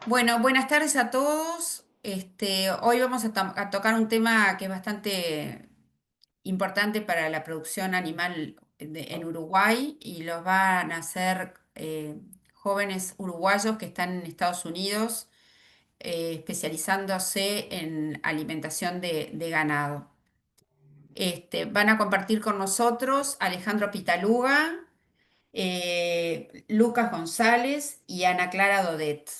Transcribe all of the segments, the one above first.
Bueno, buenas tardes a todos. Hoy vamos a tocar un tema que es bastante importante para la producción animal en Uruguay y los van a hacer jóvenes uruguayos que están en Estados Unidos especializándose en alimentación de ganado. Van a compartir con nosotros Alejandro Pitaluga, Lucas González y Ana Clara Dodet.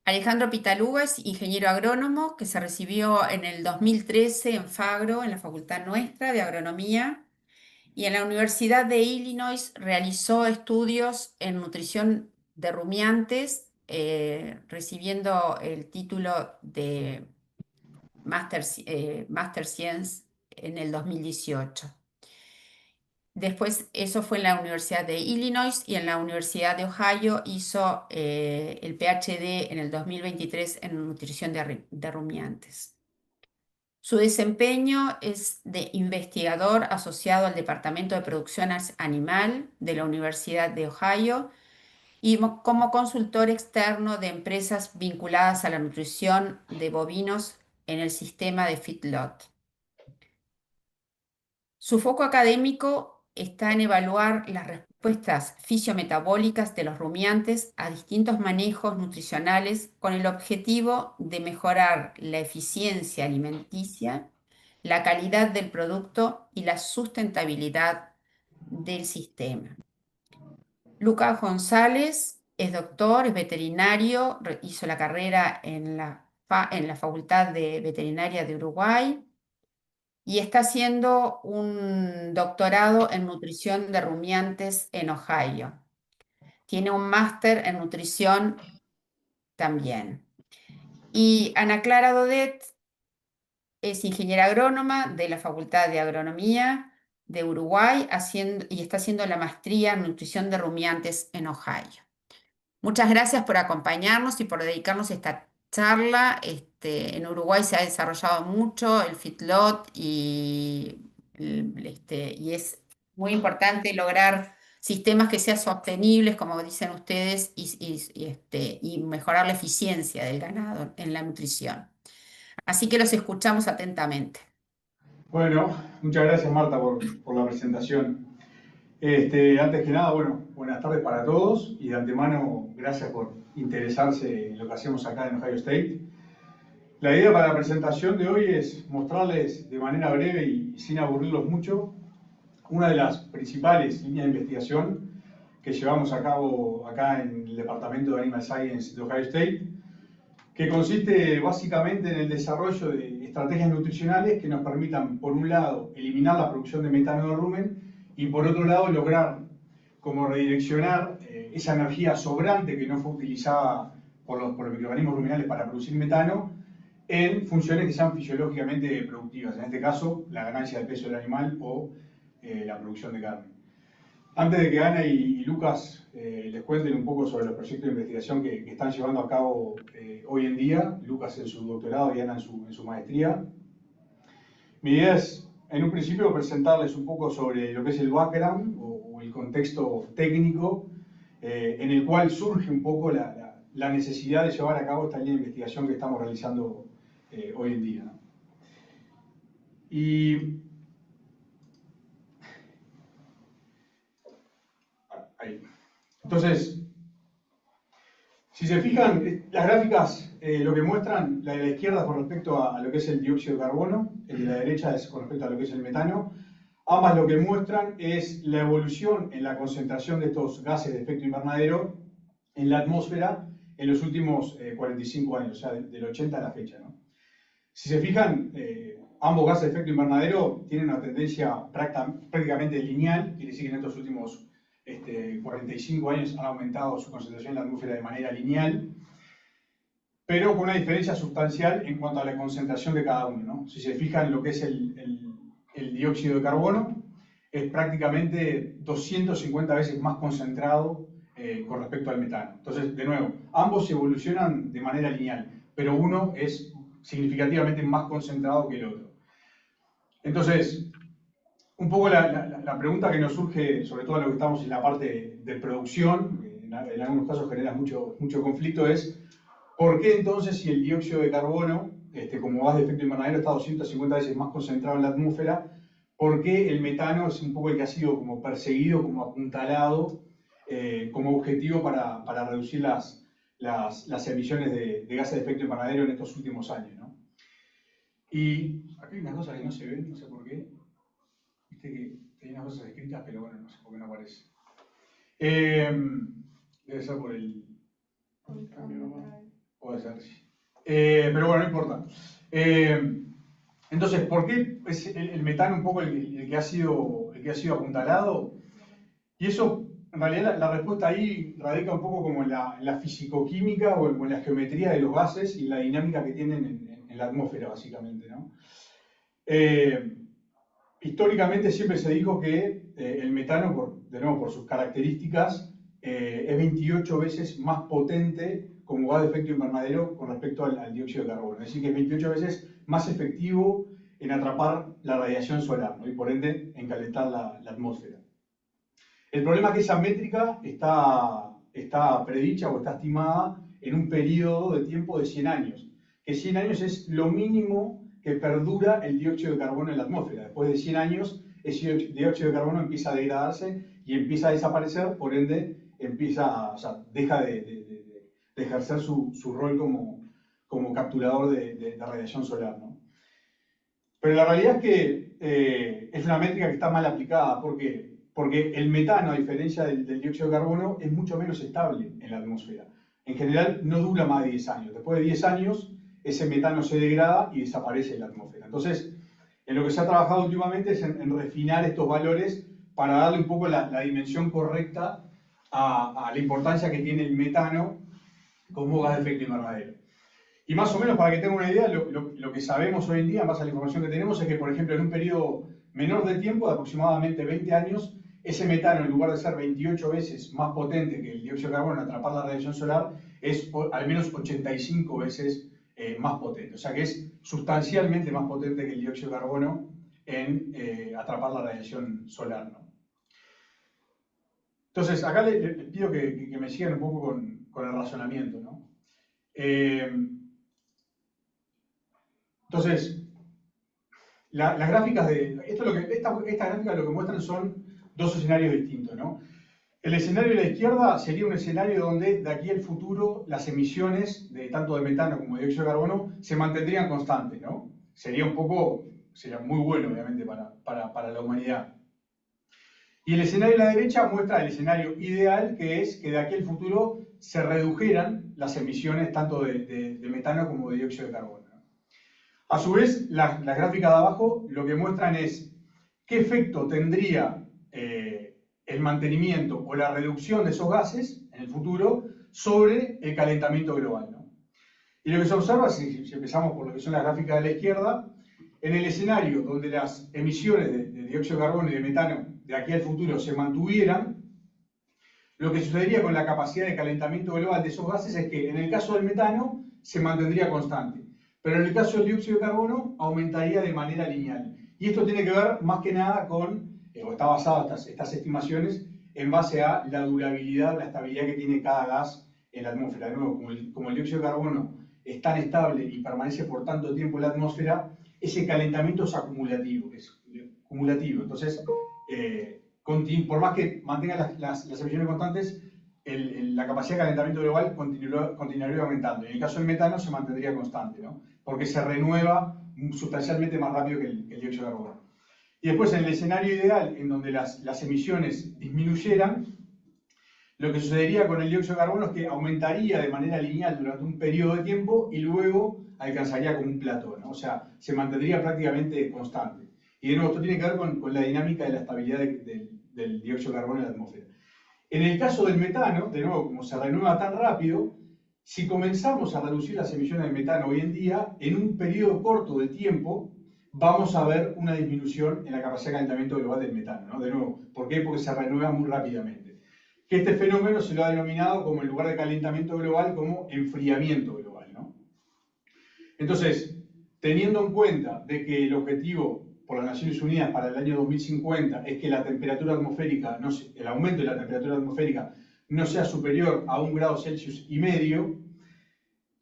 Alejandro Pitaluga es ingeniero agrónomo que se recibió en el 2013 en Fagro, en la Facultad Nuestra de Agronomía, y en la Universidad de Illinois realizó estudios en nutrición de rumiantes, recibiendo el título de Master Science en el 2018. Después, eso fue en la Universidad de Illinois y en la Universidad de Ohio hizo el PhD en el 2023 en nutrición de rumiantes. Su desempeño es de investigador asociado al Departamento de Producción Animal de la Universidad de Ohio y como consultor externo de empresas vinculadas a la nutrición de bovinos en el sistema de feedlot. Su foco académico está en evaluar las respuestas fisiometabólicas de los rumiantes a distintos manejos nutricionales con el objetivo de mejorar la eficiencia alimenticia, la calidad del producto y la sustentabilidad del sistema. Lucas González es doctor, es veterinario, hizo la carrera en la Facultad de Veterinaria de Uruguay y está haciendo un doctorado en nutrición de rumiantes en Ohio. Tiene un máster en nutrición también. Y Ana Clara Dodet es ingeniera agrónoma de la Facultad de Agronomía de Uruguay y está haciendo la maestría en nutrición de rumiantes en Ohio. Muchas gracias por acompañarnos y por dedicarnos a esta charla. En Uruguay se ha desarrollado mucho el feedlot y es muy importante lograr sistemas que sean sostenibles, como dicen ustedes, y mejorar la eficiencia del ganado en la nutrición. Así que los escuchamos atentamente. Bueno, muchas gracias Marta por la presentación. Antes que nada, bueno, buenas tardes para todos y de antemano gracias por interesarse en lo que hacemos acá en Ohio State. La idea para la presentación de hoy es mostrarles de manera breve y sin aburrirlos mucho una de las principales líneas de investigación que llevamos a cabo acá en el Departamento de Animal Science de Ohio State, que consiste básicamente en el desarrollo de estrategias nutricionales que nos permitan, por un lado, eliminar la producción de metano de rumen y, por otro lado, lograr como redireccionar esa energía sobrante que no fue utilizada por los microorganismos ruminales para producir metano en funciones que sean fisiológicamente productivas, en este caso, la ganancia de peso del animal o la producción de carne. Antes de que Ana y Lucas les cuenten un poco sobre los proyectos de investigación que están llevando a cabo hoy en día, Lucas en su doctorado y Ana en su maestría, mi idea es, en un principio, presentarles un poco sobre lo que es el background o el contexto técnico en el cual surge un poco la necesidad de llevar a cabo esta línea de investigación que estamos realizando hoy en día. Y ahí. Entonces, si se fijan, las gráficas lo que muestran, la de la izquierda con respecto a lo que es el dióxido de carbono, el de la derecha es con respecto a lo que es el metano, ambas lo que muestran es la evolución en la concentración de estos gases de efecto invernadero en la atmósfera en los últimos 45 años, o sea, del 80 a la fecha, ¿no? Si se fijan, ambos gases de efecto invernadero tienen una tendencia prácticamente lineal, quiere decir que en estos últimos 45 años han aumentado su concentración en la atmósfera de manera lineal, pero con una diferencia sustancial en cuanto a la concentración de cada uno, ¿no? Si se fijan lo que es el dióxido de carbono, es prácticamente 250 veces más concentrado con respecto al metano. Entonces, de nuevo, ambos evolucionan de manera lineal, pero uno es significativamente más concentrado que el otro. Entonces, un poco la pregunta que nos surge, sobre todo a lo que estamos en la parte de producción, en algunos casos genera mucho conflicto, es ¿por qué entonces si el dióxido de carbono, como gas de efecto invernadero, está 250 veces más concentrado en la atmósfera, por qué el metano es un poco el que ha sido como perseguido, como apuntalado, como objetivo para reducir las emisiones de gases de efecto invernadero en estos últimos años, ¿no? Y acá hay unas cosas que no se ven, no sé por qué. Viste que hay unas cosas escritas, pero bueno, no sé por qué no aparece. Debe ser por el cambio, ¿no? Puede ser, sí. Pero bueno, no importa. Entonces, ¿por qué es el metano un poco el que ha sido apuntalado? Y eso, en realidad, la respuesta ahí radica un poco como en la fisicoquímica o en la geometría de los gases y la dinámica que tienen en la atmósfera, básicamente, ¿no? Históricamente siempre se dijo que el metano, de nuevo, por sus características, es 28 veces más potente como gas de efecto invernadero con respecto al dióxido de carbono. Es decir, que es 28 veces más efectivo en atrapar la radiación solar, ¿no? Y por ende en calentar la atmósfera. El problema es que esa métrica está predicha o está estimada en un periodo de tiempo de 100 años, que 100 años es lo mínimo que perdura el dióxido de carbono en la atmósfera. Después de 100 años, ese dióxido de carbono empieza a degradarse y empieza a desaparecer, por ende, deja de ejercer su rol como capturador de radiación solar, ¿no? Pero la realidad es que es una métrica que está mal aplicada. ¿Por qué? Porque el metano, a diferencia del dióxido de carbono, es mucho menos estable en la atmósfera. En general, no dura más de 10 años. Después de 10 años, ese metano se degrada y desaparece en la atmósfera. Entonces, en lo que se ha trabajado últimamente es en refinar estos valores para darle un poco la dimensión correcta a la importancia que tiene el metano como gas de efecto invernadero. Y más o menos, para que tengan una idea, lo que sabemos hoy en día, en base a la información que tenemos, es que, por ejemplo, en un periodo menor de tiempo, de aproximadamente 20 años, ese metano, en lugar de ser 28 veces más potente que el dióxido de carbono en atrapar la radiación solar, es al menos 85 veces más potente. O sea que es sustancialmente más potente que el dióxido de carbono en atrapar la radiación solar, ¿no? Entonces, acá les pido que me sigan un poco con el razonamiento, ¿no? Entonces, las gráficas estas gráficas lo que muestran son dos escenarios distintos, ¿no? El escenario de la izquierda sería un escenario donde de aquí al futuro las emisiones tanto de metano como de dióxido de carbono se mantendrían constantes, ¿no? Sería muy bueno, obviamente, para la humanidad. Y el escenario de la derecha muestra el escenario ideal, que es que de aquí al futuro se redujeran las emisiones tanto de metano como de dióxido de carbono. A su vez, las gráficas de abajo lo que muestran es qué efecto tendría el mantenimiento o la reducción de esos gases en el futuro sobre el calentamiento global, ¿no? Y lo que se observa, si empezamos por lo que son las gráficas de la izquierda, en el escenario donde las emisiones de dióxido de carbono y de metano de aquí al futuro se mantuvieran, lo que sucedería con la capacidad de calentamiento global de esos gases es que en el caso del metano se mantendría constante, pero en el caso del dióxido de carbono aumentaría de manera lineal. Y esto tiene que ver más que nada o está basado estas estimaciones en base a la durabilidad, la estabilidad que tiene cada gas en la atmósfera. De nuevo, como el dióxido de carbono es tan estable y permanece por tanto tiempo en la atmósfera, ese calentamiento es acumulativo. Entonces, por más que mantenga las emisiones constantes, la capacidad de calentamiento global continuaría aumentando. En el caso del metano se mantendría constante, ¿no? Porque se renueva sustancialmente más rápido que el dióxido de carbono. Y después, en el escenario ideal, en donde las emisiones disminuyeran, lo que sucedería con el dióxido de carbono es que aumentaría de manera lineal durante un periodo de tiempo y luego alcanzaría como un plató, ¿no? O sea, se mantendría prácticamente constante. Y de nuevo, esto tiene que ver con la dinámica de la estabilidad del dióxido de carbono en la atmósfera. En el caso del metano, de nuevo, como se renueva tan rápido, si comenzamos a reducir las emisiones de metano hoy en día, en un periodo corto de tiempo, vamos a ver una disminución en la capacidad de calentamiento global del metano, ¿no? De nuevo, ¿por qué? Porque se renueva muy rápidamente. Que este fenómeno se lo ha denominado como, en lugar de calentamiento global, como enfriamiento global, ¿no? Entonces, teniendo en cuenta de que el objetivo por las Naciones Unidas para el año 2050 es que la temperatura atmosférica, el aumento de la temperatura atmosférica no sea superior a 1,5 grados Celsius,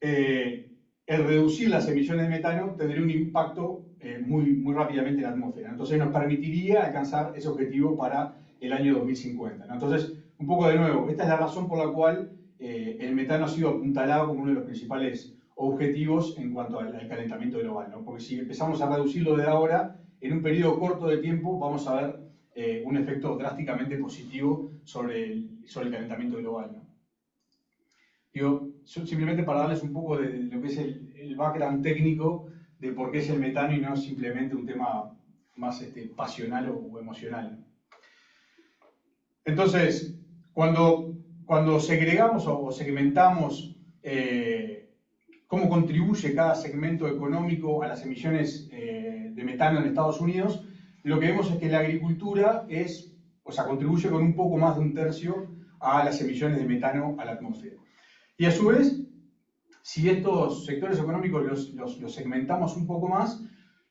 el reducir las emisiones de metano tendría un impacto muy rápidamente en la atmósfera. Entonces nos permitiría alcanzar ese objetivo para el año 2050, ¿no? Entonces, un poco de nuevo, esta es la razón por la cual el metano ha sido apuntalado como uno de los principales objetivos en cuanto al calentamiento global, ¿no? Porque si empezamos a reducirlo desde ahora, en un periodo corto de tiempo vamos a ver un efecto drásticamente positivo sobre el calentamiento global, ¿no? Digo, simplemente para darles un poco de lo que es el background técnico de por qué es el metano y no simplemente un tema más pasional o emocional, ¿no? Entonces, cuando segregamos o segmentamos cómo contribuye cada segmento económico a las emisiones de metano en Estados Unidos, lo que vemos es que la agricultura contribuye con un poco más de 1/3 a las emisiones de metano a la atmósfera. Y a su vez, si estos sectores económicos los segmentamos un poco más,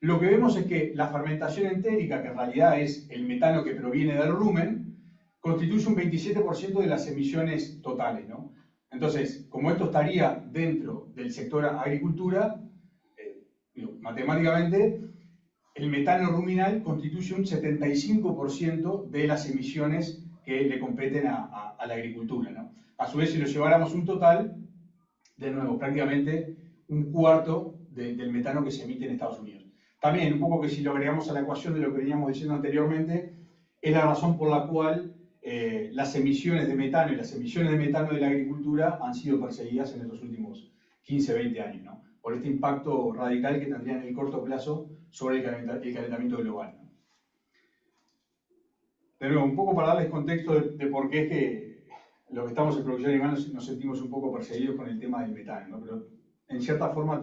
lo que vemos es que la fermentación entérica, que en realidad es el metano que proviene del rumen, constituye un 27% de las emisiones totales, ¿no? Entonces, como esto estaría dentro del sector agricultura, matemáticamente, el metano ruminal constituye un 75% de las emisiones que le competen a la agricultura, ¿no? A su vez, si lo lleváramos un total, de nuevo, prácticamente 1/4 del metano que se emite en Estados Unidos. También, un poco que si lo agregamos a la ecuación de lo que veníamos diciendo anteriormente, es la razón por la cual las emisiones de metano y las emisiones de metano de la agricultura han sido perseguidas en estos últimos 15, 20 años, ¿no? Por este impacto radical que tendría en el corto plazo sobre el calentamiento global, ¿no? De nuevo, un poco para darles contexto de por qué es que los que estamos en producción animal nos sentimos un poco perseguidos con el tema del metano, ¿no? Pero en cierta forma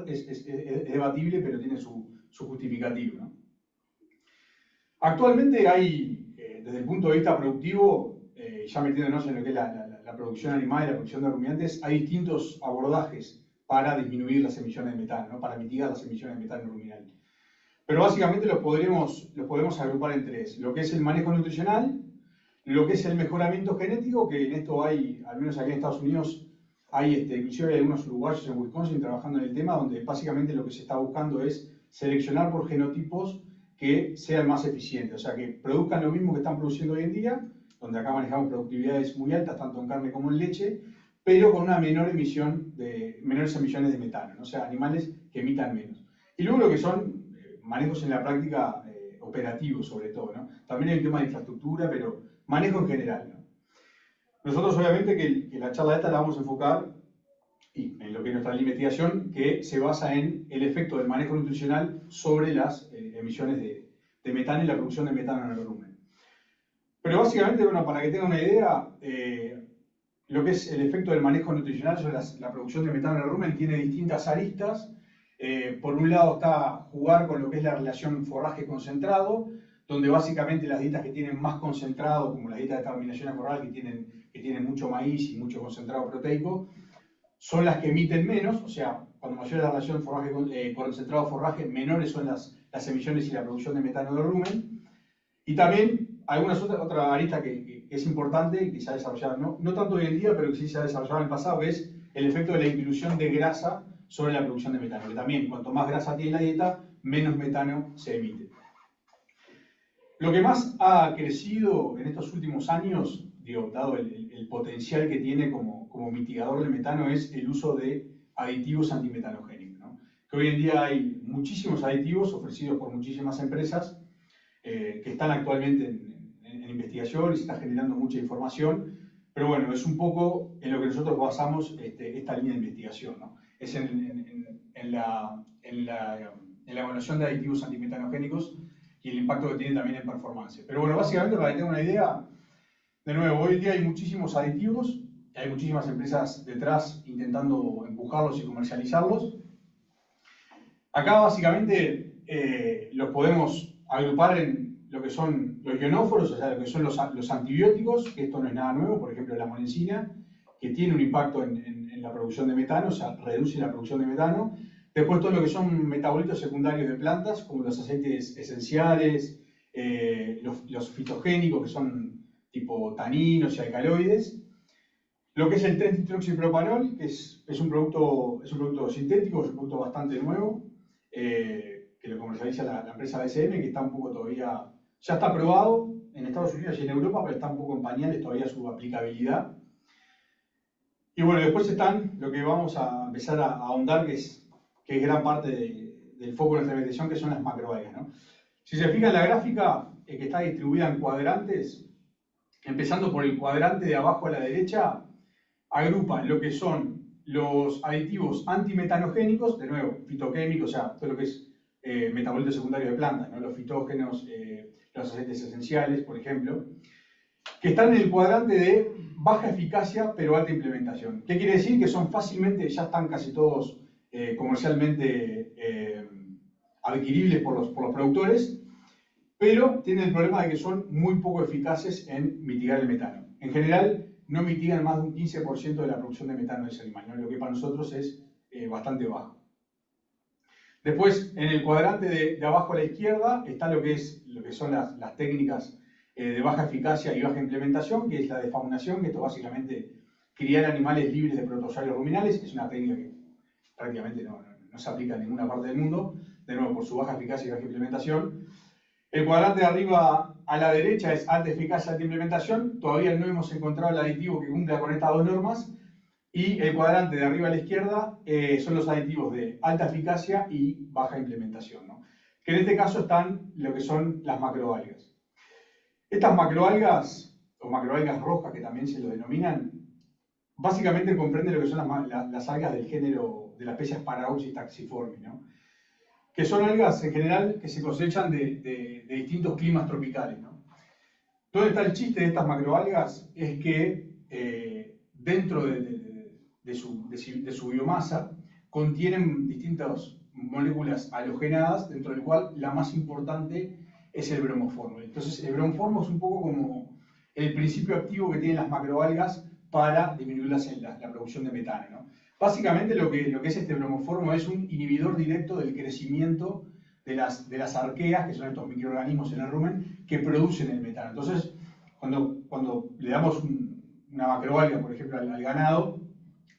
es debatible, pero tiene su justificativo, ¿no? Actualmente hay, desde el punto de vista productivo, ya metiéndonos en lo que es la producción animal y la producción de rumiantes, hay distintos abordajes para disminuir las emisiones de metano, ¿no? Para mitigar las emisiones de metano ruminal. Pero básicamente los podemos agrupar en tres: lo que es el manejo nutricional, lo que es el mejoramiento genético, que en esto hay, al menos aquí en Estados Unidos, inclusive hay algunos uruguayos en Wisconsin trabajando en el tema, donde básicamente lo que se está buscando es seleccionar por genotipos que sean más eficientes, o sea, que produzcan lo mismo que están produciendo hoy en día, donde acá manejamos productividades muy altas, tanto en carne como en leche, pero con una menores emisiones de metano, ¿no? O sea, animales que emitan menos. Y luego lo que son manejos en la práctica operativos, sobre todo, ¿no? También hay un tema de infraestructura, pero manejo en general, ¿no? Nosotros obviamente que la charla esta la vamos a enfocar en lo que es nuestra investigación, que se basa en el efecto del manejo nutricional sobre las emisiones de metano y la producción de metano en el rumen. Pero básicamente, bueno, para que tengan una idea, lo que es el efecto del manejo nutricional sobre la producción de metano en el rumen tiene distintas aristas. Por un lado está jugar con lo que es la relación forraje-concentrado, donde básicamente las dietas que tienen más concentrado, como las dietas de terminación a corral, que tienen mucho maíz y mucho concentrado proteico, son las que emiten menos. O sea, cuando mayor es la relación concentrado-forraje, menores son las emisiones y la producción de metano del rumen. Y también algunas otra arista que es importante y que se ha desarrollado, no tanto hoy en día, pero que sí se ha desarrollado en el pasado, que es el efecto de la dilución de grasa sobre la producción de metano, que también cuanto más grasa tiene la dieta, menos metano se emite. Lo que más ha crecido en estos últimos años, dado el potencial que tiene como mitigador de metano, es el uso de aditivos antimetanogénicos, ¿no? Que hoy en día hay muchísimos aditivos ofrecidos por muchísimas empresas que están actualmente en investigación y se está generando mucha información, pero bueno, es un poco en lo que nosotros basamos esta línea de investigación, ¿no? Es en la evaluación de aditivos antimetanogénicos y el impacto que tiene también en performance. Pero bueno, básicamente para que tengan una idea, de nuevo, hoy en día hay muchísimos aditivos, hay muchísimas empresas detrás intentando empujarlos y comercializarlos. Acá básicamente los podemos agrupar en lo que son los ionóforos, o sea, lo que son los antibióticos, que esto no es nada nuevo, por ejemplo la monencina, que tiene un impacto en la producción de metano, o sea, reduce la producción de metano. Después todo lo que son metabolitos secundarios de plantas, como los aceites esenciales, los fitogénicos, que tipo taninos y alcaloides. Lo que es el 3-nitroxipropanol, que es un producto sintético, es un producto bastante nuevo, que lo comercializa la empresa DSM, que está un poco todavía, ya está aprobado en Estados Unidos y en Europa, pero está un poco en pañales todavía su aplicabilidad. Y bueno, después están lo que vamos a empezar a ahondar, que es gran parte del foco de nuestra investigación, que son las macroalgas, ¿no? Si se fijan en la gráfica, que está distribuida en cuadrantes, empezando por el cuadrante de abajo a la derecha, agrupan lo que son los aditivos antimetanogénicos, de nuevo, fitoquímicos, o sea, todo lo que es metabolito secundario de plantas, ¿no? Los fitógenos, los aceites esenciales, por ejemplo, que están en el cuadrante de baja eficacia pero alta implementación. ¿Qué quiere decir? Que son fácilmente, ya están casi todos comercialmente adquiribles por los productores, pero tienen el problema de que son muy poco eficaces en mitigar el metano. En general, no mitigan más de un 15% de la producción de metano de ese animal, ¿no? Lo que para nosotros es bastante bajo. Después, en el cuadrante de abajo a la izquierda, está lo que son las técnicas de baja eficacia y baja implementación, que es la defaunación, que esto básicamente criar animales libres de protozoarios ruminales, que es una técnica que prácticamente no se aplica en ninguna parte del mundo, de nuevo por su baja eficacia y baja implementación. El cuadrante de arriba a la derecha es alta eficacia, alta implementación. Todavía no hemos encontrado el aditivo que cumpla con estas dos normas. Y el cuadrante de arriba a la izquierda son los aditivos de alta eficacia y baja implementación, ¿no? Que en este caso están lo que son las macroalgas. Estas macroalgas, o macroalgas rojas que también se lo denominan, básicamente comprenden lo que son las algas del género de la especie Asparagopsis taxiforme, ¿no? Que son algas en general que se cosechan de distintos climas tropicales, ¿no? ¿Dónde está el chiste de estas macroalgas? Es que dentro de su biomasa contienen distintas moléculas halogenadas, dentro del cual la más importante es el bromoformo. Entonces el bromoformo es un poco como el principio activo que tienen las macroalgas para disminuir la producción de metano, ¿no? Básicamente lo que es este bromoformo es un inhibidor directo del crecimiento de las arqueas, que son estos microorganismos en el rumen, que producen el metano. Entonces, cuando le damos una macroalga, por ejemplo, al ganado,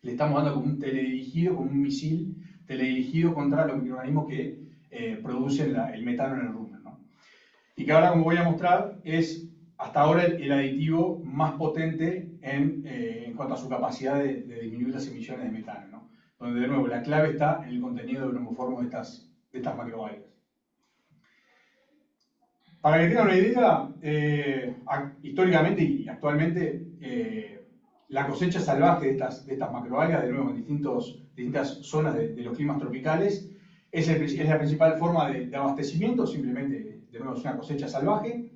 le estamos dando como un teledirigido, como un misil teledirigido contra los microorganismos que producen el metano en el rumen, ¿no? Y que ahora, como voy a mostrar, es hasta ahora el aditivo más potente en cuanto a su capacidad de disminuir las emisiones de metano, ¿no? Donde, de nuevo, la clave está en el contenido de bromoformo de estas macroalgas. Para que tengan una idea, históricamente y actualmente, la cosecha salvaje de estas macroalgas, de nuevo, en distintas zonas de los climas tropicales, es la principal forma de abastecimiento, simplemente, de nuevo, es una cosecha salvaje.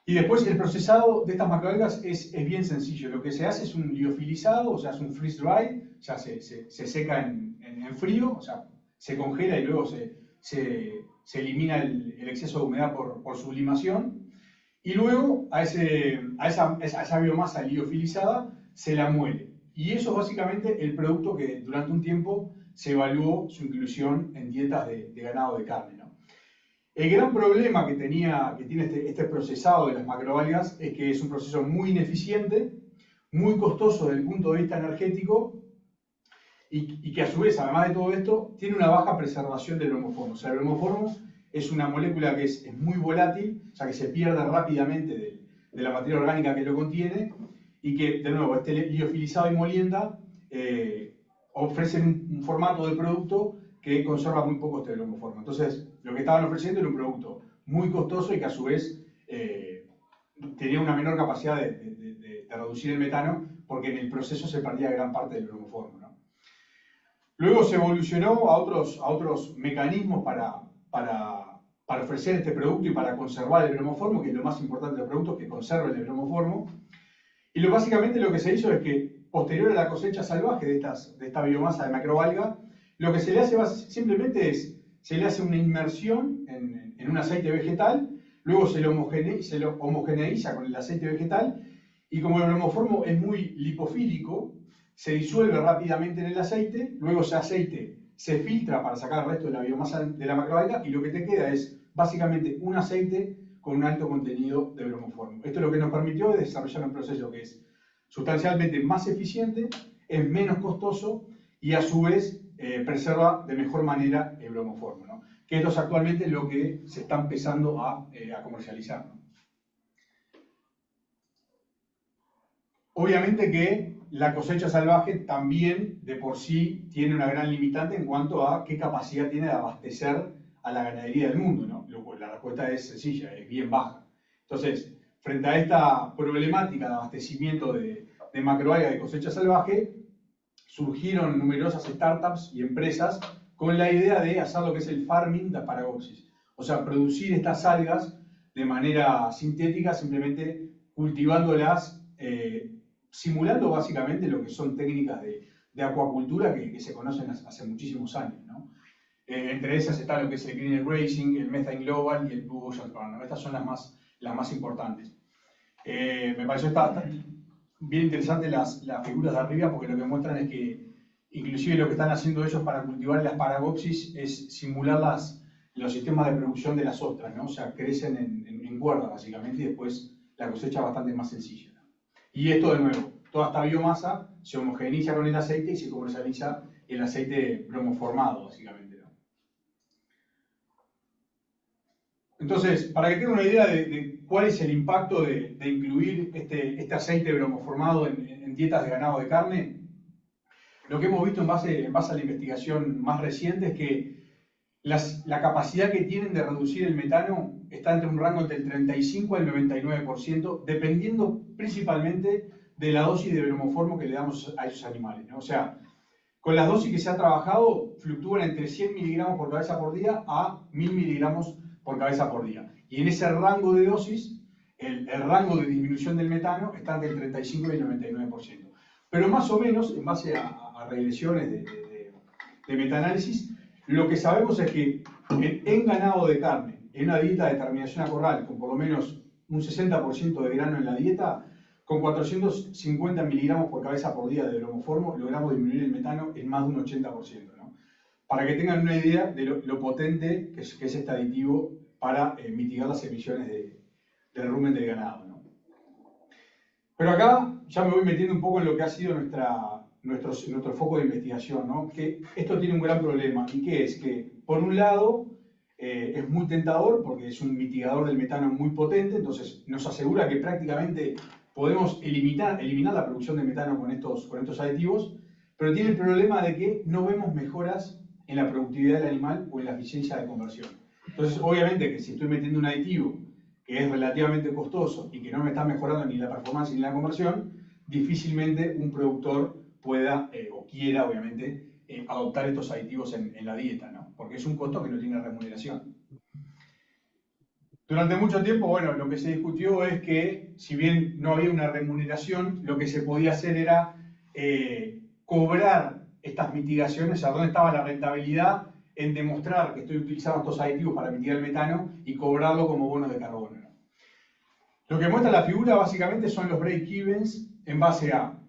Y después el procesado de estas macroalgas es bien sencillo. Lo que se hace es un liofilizado, o sea, es un freeze dry, o sea, se seca en frío, o sea, se congela y luego se elimina el exceso de humedad por sublimación. Y luego a esa biomasa liofilizada se la muele. Y eso es básicamente el producto que durante un tiempo se evaluó su inclusión en dietas de ganado de carne, ¿no? El gran problema que tiene este procesado de las macroalgas es que es un proceso muy ineficiente, muy costoso desde el punto de vista energético y que a su vez, además de todo esto, tiene una baja preservación del bromoformo. O sea, el bromoformo es una molécula que es muy volátil, o sea, que se pierde rápidamente de la materia orgánica que lo contiene y que, de nuevo, este liofilizado y molienda ofrecen un formato de producto que conserva muy poco este bromoformo. Entonces, lo que estaban ofreciendo era un producto muy costoso y que a su vez tenía una menor capacidad de reducir el metano porque en el proceso se perdía gran parte del bromoformo, ¿no? Luego se evolucionó a otros mecanismos para ofrecer este producto y para conservar el bromoformo, que es lo más importante del producto, que conserven el bromoformo. Y básicamente lo que se hizo es que, posterior a la cosecha salvaje de esta biomasa de macroalga, lo que se le hace simplemente es, se le hace una inmersión en un aceite vegetal, luego se lo homogeneiza con el aceite vegetal, y como el bromoformo es muy lipofílico, se disuelve rápidamente en el aceite, luego ese aceite se filtra para sacar el resto de la biomasa de la macroalga, y lo que te queda es básicamente un aceite con un alto contenido de bromoformo. Esto es lo que nos permitió desarrollar un proceso que es sustancialmente más eficiente, es menos costoso y a su vez preserva de mejor manera el bromoformo, ¿no? Que esto es actualmente lo que se está empezando a comercializar, ¿no? Obviamente que la cosecha salvaje también de por sí tiene una gran limitante en cuanto a qué capacidad tiene de abastecer a la ganadería del mundo, ¿no? La respuesta es sencilla, es bien baja. Entonces, frente a esta problemática de abastecimiento de macroalgas de cosecha salvaje, surgieron numerosas startups y empresas con la idea de hacer lo que es el farming de Asparagopsis. O sea, producir estas algas de manera sintética, simplemente cultivándolas, simulando básicamente lo que son técnicas de acuacultura que se conocen hace muchísimos años, ¿no? Entre esas está lo que es el Greener Grazing, el Methane Global y el Blue Ocean Burn, ¿no? Estas son las más importantes. Me pareció bien interesante las figuras de arriba porque lo que muestran es que inclusive lo que están haciendo ellos para cultivar el Asparagopsis es simular los sistemas de producción de las ostras, ¿no? O sea, crecen en cuerda básicamente y después la cosecha es bastante más sencilla, ¿no? Y esto de nuevo, toda esta biomasa se homogeneiza con el aceite y se comercializa el aceite bromoformado básicamente, ¿no? Entonces, para que tengan una idea de cuál es el impacto de incluir este aceite bromoformado en dietas de ganado de carne, lo que hemos visto en base a la investigación más reciente es que la capacidad que tienen de reducir el metano está entre un rango entre el 35 al 99%, dependiendo principalmente de la dosis de bromoformo que le damos a esos animales, ¿no? O sea, con las dosis que se ha trabajado, fluctúan entre 100 miligramos por cabeza por día a 1000 miligramos por cabeza por día. Y en ese rango de dosis, el rango de disminución del metano está entre el 35 y el 99%. Pero más o menos, en base a regresiones de metaanálisis, lo que sabemos es que en ganado de carne, en una dieta de terminación a corral, con por lo menos un 60% de grano en la dieta, con 450 miligramos por cabeza por día de bromoformo, logramos disminuir el metano en más de un 80%, ¿no? Para que tengan una idea de lo potente que es este aditivo para mitigar las emisiones del rumen del ganado, ¿no? Pero acá ya me voy metiendo un poco en lo que ha sido nuestro foco de investigación, ¿no? Que esto tiene un gran problema, y que es que, por un lado, es muy tentador porque es un mitigador del metano muy potente, entonces nos asegura que prácticamente podemos eliminar la producción de metano con estos aditivos, pero tiene el problema de que no vemos mejoras en la productividad del animal o en la eficiencia de conversión. Entonces, obviamente que si estoy metiendo un aditivo que es relativamente costoso y que no me está mejorando ni la performance ni la conversión, difícilmente un productor pueda o quiera, obviamente, adoptar estos aditivos en la dieta, ¿no? Porque es un costo que no tiene remuneración. Durante mucho tiempo, bueno, lo que se discutió es que, si bien no había una remuneración, lo que se podía hacer era cobrar estas mitigaciones, a dónde estaba la rentabilidad en demostrar que estoy utilizando estos aditivos para mitigar el metano y cobrarlo como bono de carbono, ¿no? Lo que muestra la figura básicamente son los break-evens en base a,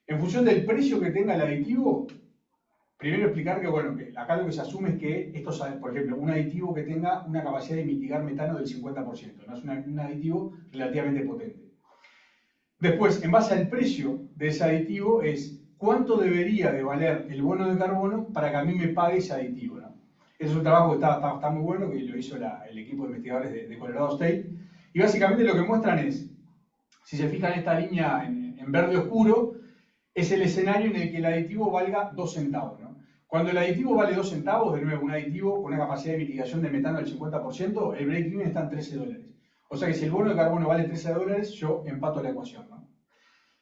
en función del precio que tenga el aditivo. Primero explicar que, bueno, que acá lo que se asume es que estos, por ejemplo, un aditivo que tenga una capacidad de mitigar metano del 50%, ¿no? Es un aditivo relativamente potente. Después, en base al precio de ese aditivo, es cuánto debería de valer el bono de carbono para que a mí me pague ese aditivo, ¿no? Ese es un trabajo que está muy bueno, que lo hizo el equipo de investigadores de Colorado State. Y básicamente lo que muestran es, si se fijan en esta línea en verde oscuro, es el escenario en el que el aditivo valga 2 centavos, ¿no? Cuando el aditivo vale 2 centavos, de nuevo, un aditivo con una capacidad de mitigación de metano del 50%, el break-even está en $13. O sea que si el bono de carbono vale $13, yo empato la ecuación, ¿no?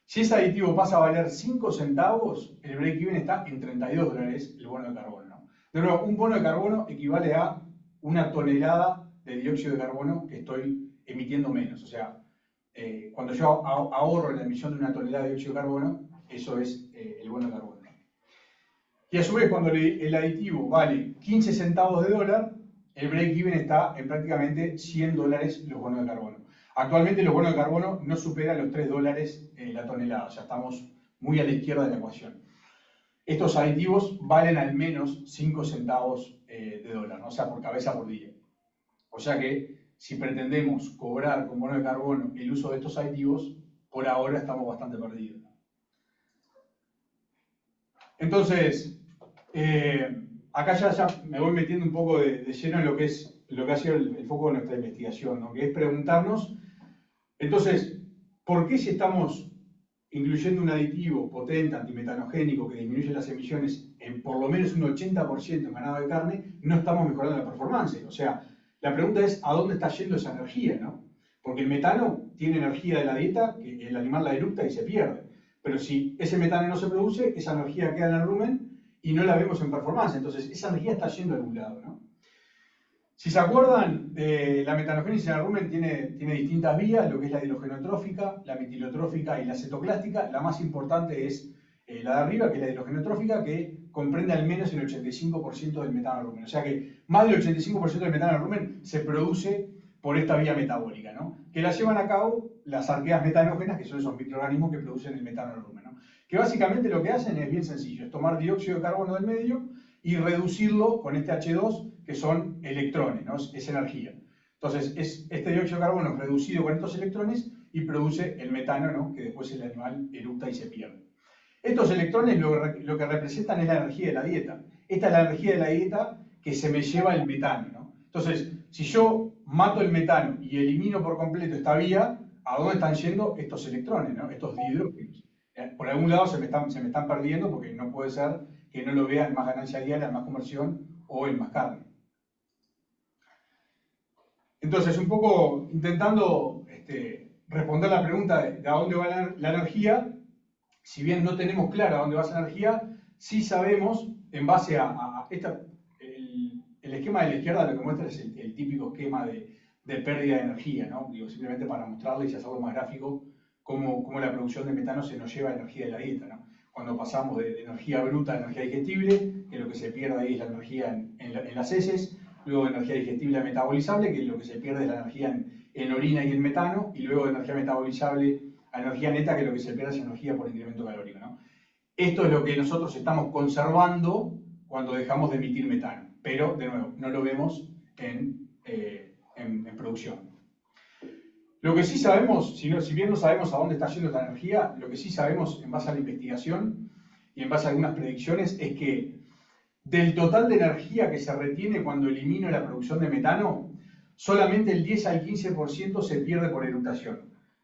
Si ese aditivo pasa a valer 5 centavos, el break-even está en $32 el bono de carbono, ¿no? De nuevo, un bono de carbono equivale a una tonelada de dióxido de carbono que estoy emitiendo menos. O sea, cuando yo ahorro la emisión de una tonelada de dióxido de carbono, eso es el bono de carbono. Y a su vez, cuando el aditivo vale 15 centavos de dólar, el break-even está en prácticamente $100 los bonos de carbono. Actualmente los bonos de carbono no superan los $3 la tonelada, o sea, estamos muy a la izquierda de la ecuación. Estos aditivos valen al menos 5 centavos de dólar, ¿no? O sea, por cabeza por día. O sea que si pretendemos cobrar con bono de carbono el uso de estos aditivos, por ahora estamos bastante perdidos. Entonces, acá ya me voy metiendo un poco de lleno en lo que ha sido el foco de nuestra investigación, ¿no? Que es preguntarnos, entonces, ¿por qué si estamos incluyendo un aditivo potente, antimetanogénico, que disminuye las emisiones en por lo menos un 80% en ganado de carne, no estamos mejorando la performance? O sea, la pregunta es, ¿a dónde está yendo esa energía, no? Porque el metano tiene energía de la dieta, que el animal la eructa y se pierde. Pero si ese metano no se produce, esa energía queda en el rumen y no la vemos en performance. Entonces, esa energía está yendo a algún lado, ¿no? Si se acuerdan, la metanogénesis en el rumen tiene distintas vías, lo que es la hidrogenotrófica, la metilotrófica y la cetoclástica. La más importante es la de arriba, que es la hidrogenotrófica, que comprende al menos el 85% del metano en el rumen. O sea que más del 85% del metano en el rumen se produce por esta vía metabólica, ¿no? Que la llevan a cabo las arqueas metanógenas, que son esos microorganismos que producen el metano en el rumen, ¿no? Que básicamente lo que hacen es bien sencillo, es tomar dióxido de carbono del medio y reducirlo con este H2, que son electrones, ¿no? Es energía. Entonces, este dióxido de carbono es reducido con estos electrones y produce el metano, ¿no? Que después el animal eructa y se pierde. Estos electrones lo que representan es la energía de la dieta. Esta es la energía de la dieta que se me lleva el metano, ¿no? Entonces, si yo mato el metano y elimino por completo esta vía, ¿a dónde están yendo estos electrones, ¿no? Estos dihidrógenos? Por algún lado se me están perdiendo, porque no puede ser que no lo vean más ganancia diaria, más conversión o en más carne. Entonces, un poco intentando responder la pregunta de a dónde va la energía, si bien no tenemos claro a dónde va esa energía, sí sabemos, en base a el esquema de la izquierda lo que muestra es el típico esquema de pérdida de energía, ¿no? Digo, simplemente para mostrarles y hacerlo más gráfico, cómo la producción de metano se nos lleva energía de la dieta, ¿no? Cuando pasamos de energía bruta a energía digestible, que lo que se pierde ahí es la energía en las heces, luego de energía digestible a metabolizable, que lo que se pierde es la energía en orina y en metano, y luego de energía metabolizable a energía neta, que lo que se pierde es energía por incremento calórico, ¿no? Esto es lo que nosotros estamos conservando cuando dejamos de emitir metano, pero, de nuevo, no lo vemos en producción. Lo que sí sabemos, si bien no sabemos a dónde está yendo esta energía, lo que sí sabemos en base a la investigación y en base a algunas predicciones es que del total de energía que se retiene cuando elimino la producción de metano, solamente el 10 al 15% se pierde por eructación.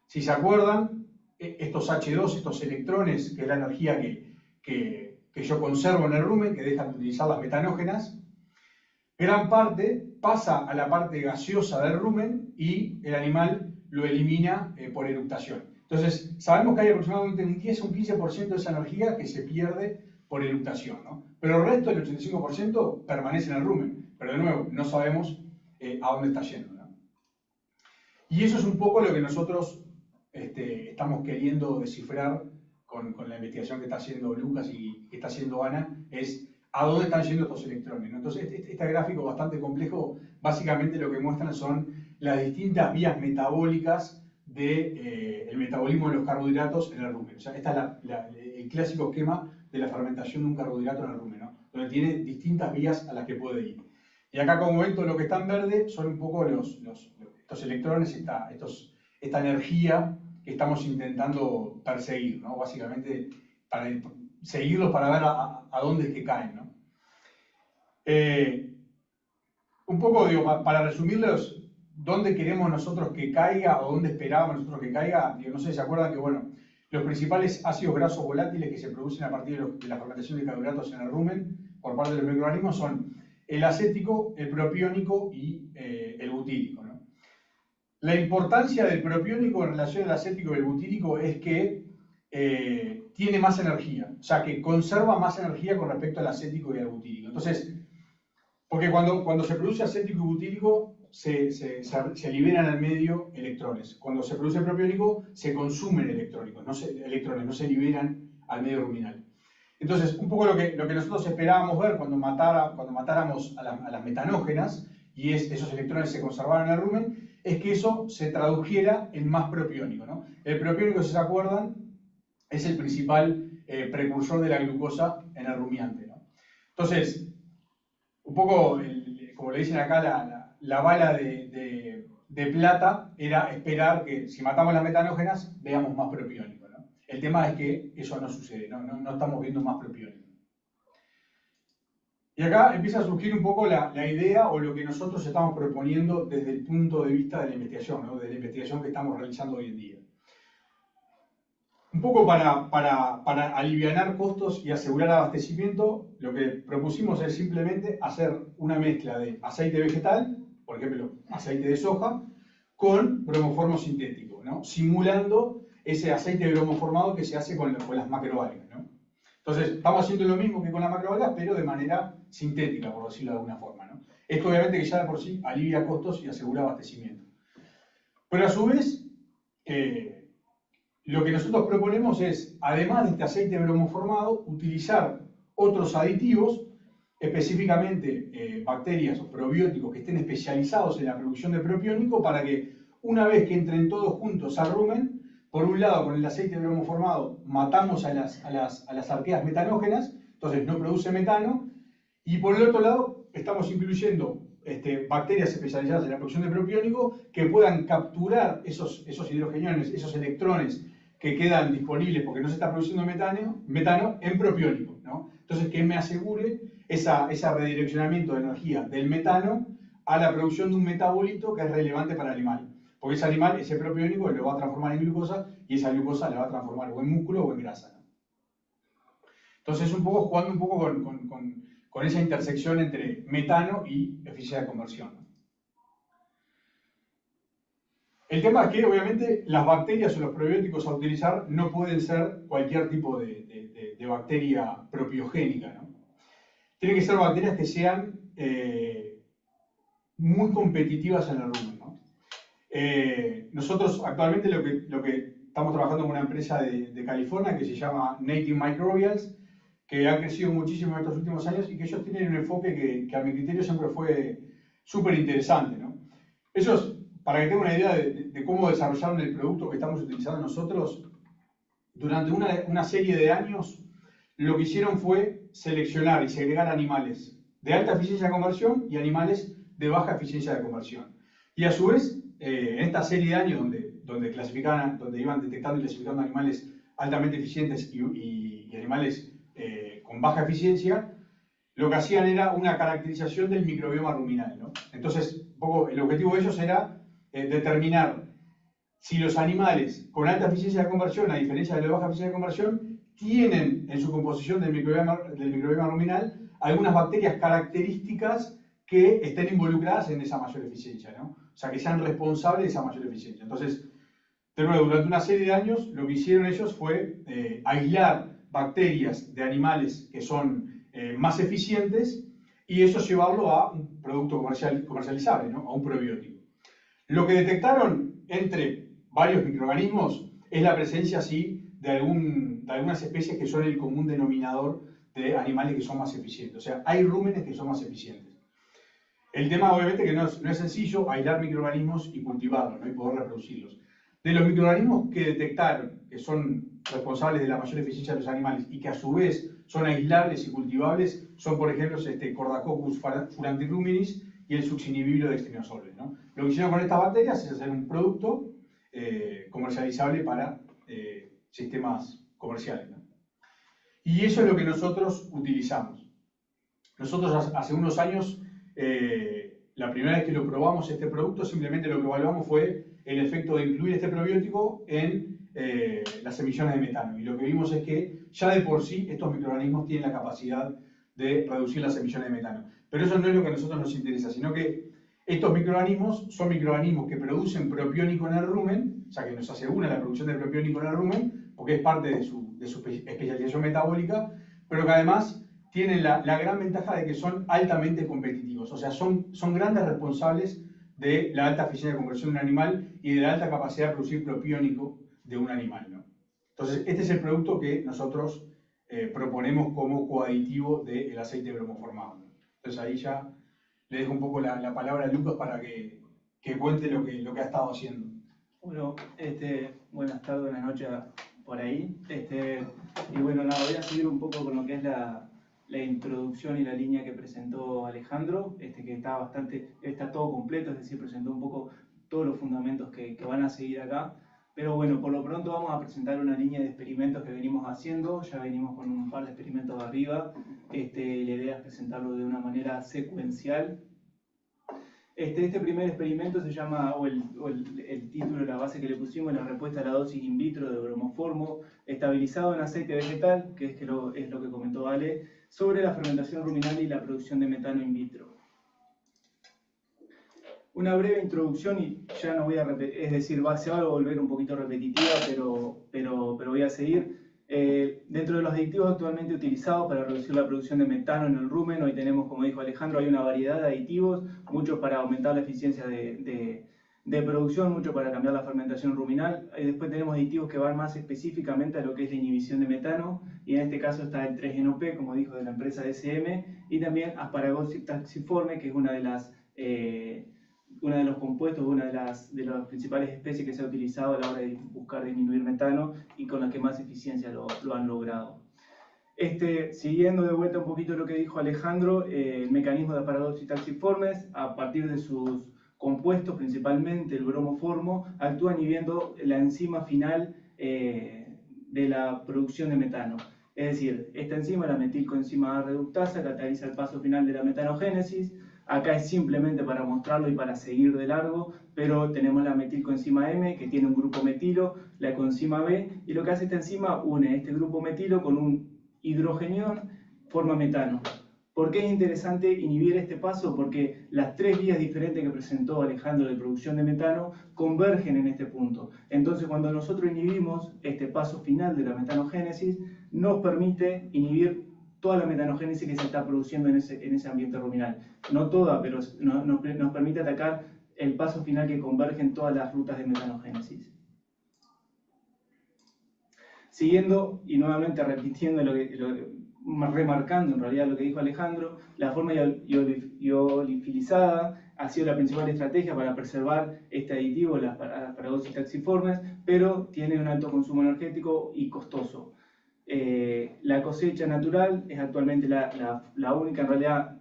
Si se acuerdan, estos H2, estos electrones, que es la energía que yo conservo en el rumen, que dejan de utilizar las metanógenas, gran parte pasa a la parte gaseosa del rumen y el animal lo elimina por eructación. Entonces, sabemos que hay aproximadamente un 10 o un 15% de esa energía que se pierde por eructación, ¿no? Pero el resto, el 85%, permanece en el rumen. Pero de nuevo, no sabemos a dónde está yendo, ¿no? Y eso es un poco lo que nosotros estamos queriendo descifrar con la investigación que está haciendo Lucas y que está haciendo Ana, es a dónde están yendo estos electrones, ¿no? Entonces, este gráfico bastante complejo, básicamente lo que muestran son las distintas vías metabólicas del metabolismo de los carbohidratos en el rumen. O sea, esta es el clásico esquema de la fermentación de un carbohidrato en el rumen, ¿no? Donde tiene distintas vías a las que puede ir. Y acá, como ven, todo lo que está en verde son un poco estos electrones, esta energía que estamos intentando perseguir, ¿no? Básicamente, para seguirlos para ver a dónde es que caen, ¿no? Un poco, digo, para resumirles, dónde queremos nosotros que caiga o dónde esperábamos nosotros que caiga, digo, no sé si se acuerdan que, bueno, los principales ácidos grasos volátiles que se producen a partir de la fermentación de carbohidratos en el rumen por parte de los microorganismos son el acético, el propiónico y el butírico, ¿no? La importancia del propiónico en relación al acético y el butírico es que tiene más energía, o sea, que conserva más energía con respecto al acético y al butírico. Entonces, porque cuando se produce acético y butírico, se liberan al medio electrones. Cuando se produce propiónico, se consumen electrones, no se liberan al medio ruminal. Entonces, un poco lo que nosotros esperábamos ver cuando matáramos a las metanógenas, y esos electrones se conservaran en el rumen, es que eso se tradujera en más propiónico, ¿no? El propiónico, si se acuerdan, es el principal precursor de la glucosa en el rumiante, ¿no? Entonces, un poco, como le dicen acá, la bala de de plata era esperar que si matamos las metanógenas veamos más propiónico, ¿no? El tema es que eso no sucede, no estamos viendo más propiónico. Y acá empieza a surgir un poco la idea o lo que nosotros estamos proponiendo desde el punto de vista de la investigación, ¿no? De la investigación que estamos realizando hoy en día. Un poco para alivianar costos y asegurar abastecimiento, lo que propusimos es simplemente hacer una mezcla de aceite vegetal, por ejemplo, aceite de soja, con bromoformo sintético, ¿no? Simulando ese aceite bromoformado que se hace con las macroalgas, ¿no? Entonces, estamos haciendo lo mismo que con las macroalgas, pero de manera sintética, por decirlo de alguna forma, ¿no? Esto obviamente que ya de por sí alivia costos y asegura abastecimiento. Pero a su vez, lo que nosotros proponemos es, además de este aceite bromoformado, utilizar otros aditivos, específicamente bacterias o probióticos que estén especializados en la producción de propiónico, para que una vez que entren todos juntos al rumen, por un lado con el aceite bromoformado matamos a las arqueas metanógenas, entonces no produce metano, y por el otro lado estamos incluyendo bacterias especializadas en la producción de propiónico que puedan capturar esos hidrogeniones, esos electrones que quedan disponibles porque no se está produciendo metano en propiónico, ¿no? Entonces, que me asegure ese redireccionamiento de energía del metano a la producción de un metabolito que es relevante para el animal. Porque ese animal, ese propiónico, lo va a transformar en glucosa y esa glucosa la va a transformar o en músculo o en grasa, ¿no? Entonces, jugando un poco con esa intersección entre metano y eficiencia de conversión, ¿no? El tema es que, obviamente, las bacterias o los probióticos a utilizar no pueden ser cualquier tipo de bacteria propiogénica, ¿no? Tienen que ser bacterias que sean muy competitivas en el rumen, ¿no? Nosotros actualmente lo que estamos trabajando con una empresa de California que se llama Native Microbials, que ha crecido muchísimo en estos últimos años y que ellos tienen un enfoque que a mi criterio siempre fue súper interesante, ¿no? Ellos, para que tengan una idea de cómo desarrollaron el producto que estamos utilizando nosotros, durante una serie de años, lo que hicieron fue seleccionar y segregar animales de alta eficiencia de conversión y animales de baja eficiencia de conversión. Y a su vez, en esta serie de años donde iban detectando y clasificando animales altamente eficientes y animales con baja eficiencia, lo que hacían era una caracterización del microbioma ruminal, ¿no? Entonces, un poco el objetivo de ellos era determinar si los animales con alta eficiencia de conversión, a diferencia de los de baja eficiencia de conversión, tienen en su composición del microbioma ruminal algunas bacterias características que estén involucradas en esa mayor eficiencia, ¿no? O sea, que sean responsables de esa mayor eficiencia. Entonces, de nuevo, durante una serie de años, lo que hicieron ellos fue aislar bacterias de animales que son más eficientes y eso llevarlo a un producto comercializable, ¿no? A un probiótico. Lo que detectaron entre varios microorganismos es la presencia, sí, de algunas especies que son el común denominador de animales que son más eficientes. O sea, hay rúmenes que son más eficientes. El tema, obviamente, que no es sencillo aislar microorganismos y cultivarlos, ¿no? Y poder reproducirlos. De los microorganismos que detectaron, que son responsables de la mayor eficiencia de los animales y que a su vez son aislables y cultivables, son, por ejemplo, Cordacoccus furantiruminis y el succinibibrio de extrinosoles, ¿no? Lo que hicieron con estas bacterias es hacer un producto comercializable para sistemas comerciales, ¿no? Y eso es lo que nosotros utilizamos. Nosotros hace unos años, la primera vez que lo probamos este producto, simplemente lo que evaluamos fue el efecto de incluir este probiótico en las emisiones de metano. Y lo que vimos es que ya de por sí estos microorganismos tienen la capacidad de reducir las emisiones de metano. Pero eso no es lo que a nosotros nos interesa, sino que estos microorganismos son microorganismos que producen propiónico en el rumen, o sea que nos asegura la producción de propiónico en el rumen, porque es parte de su especialización metabólica, pero que además tienen la gran ventaja de que son altamente competitivos, o sea, son grandes responsables de la alta eficiencia de conversión de un animal y de la alta capacidad de producir propiónico de un animal, ¿no? Entonces, este es el producto que nosotros proponemos como coaditivo del aceite bromoformado, ¿no? Entonces, ahí ya le dejo un poco la palabra a Lucas para que cuente lo que ha estado haciendo. Bueno, buenas tardes, buenas noches por ahí. Y bueno, nada, voy a seguir un poco con lo que es la introducción y la línea que presentó Alejandro, que está todo completo, es decir, presentó un poco todos los fundamentos que van a seguir acá. Pero bueno, por lo pronto vamos a presentar una línea de experimentos que venimos haciendo. Ya venimos con un par de experimentos arriba. La idea es presentarlo de una manera secuencial. Este primer experimento se llama, el título, la base que le pusimos, la respuesta a la dosis in vitro de bromoformo estabilizado en aceite vegetal, que es lo que comentó Ale, sobre la fermentación ruminal y la producción de metano in vitro. Una breve introducción y ya no voy a repetir, es decir, se va a volver un poquito repetitiva, pero voy a seguir. Dentro de los aditivos actualmente utilizados para reducir la producción de metano en el rumen, hoy tenemos, como dijo Alejandro, hay una variedad de aditivos, muchos para aumentar la eficiencia de producción, mucho para cambiar la fermentación ruminal. Después tenemos aditivos que van más específicamente a lo que es la inhibición de metano, y en este caso está el 3-NOP, como dijo, de la empresa DSM, y también Asparagopsis taxiforme, que es una de los compuestos, una de las principales especies que se ha utilizado a la hora de buscar disminuir metano y con la que más eficiencia lo han logrado. Siguiendo de vuelta un poquito lo que dijo Alejandro, el mecanismo de Asparagopsis taxiformes, a partir de sus compuestos, principalmente el bromoformo, actúa inhibiendo la enzima final de la producción de metano. Es decir, esta enzima, la metilcoenzima A reductasa, cataliza el paso final de la metanogénesis. Acá es simplemente para mostrarlo y para seguir de largo, pero tenemos la metilcoenzima M, que tiene un grupo metilo, la coenzima B, y lo que hace esta enzima une este grupo metilo con un hidrogenión, forma metano. ¿Por qué es interesante inhibir este paso? Porque las tres vías diferentes que presentó Alejandro de producción de metano convergen en este punto. Entonces, cuando nosotros inhibimos este paso final de la metanogénesis, nos permite inhibir toda la metanogénesis que se está produciendo en ese ambiente ruminal. No toda, pero nos permite atacar el paso final que converge en todas las rutas de metanogénesis. Siguiendo y nuevamente repitiendo remarcando en realidad lo que dijo Alejandro, la forma iolifilizada ha sido la principal estrategia para preservar este aditivo, las Asparagopsis taxiformes, pero tiene un alto consumo energético y costoso. La cosecha natural es actualmente la única, en realidad,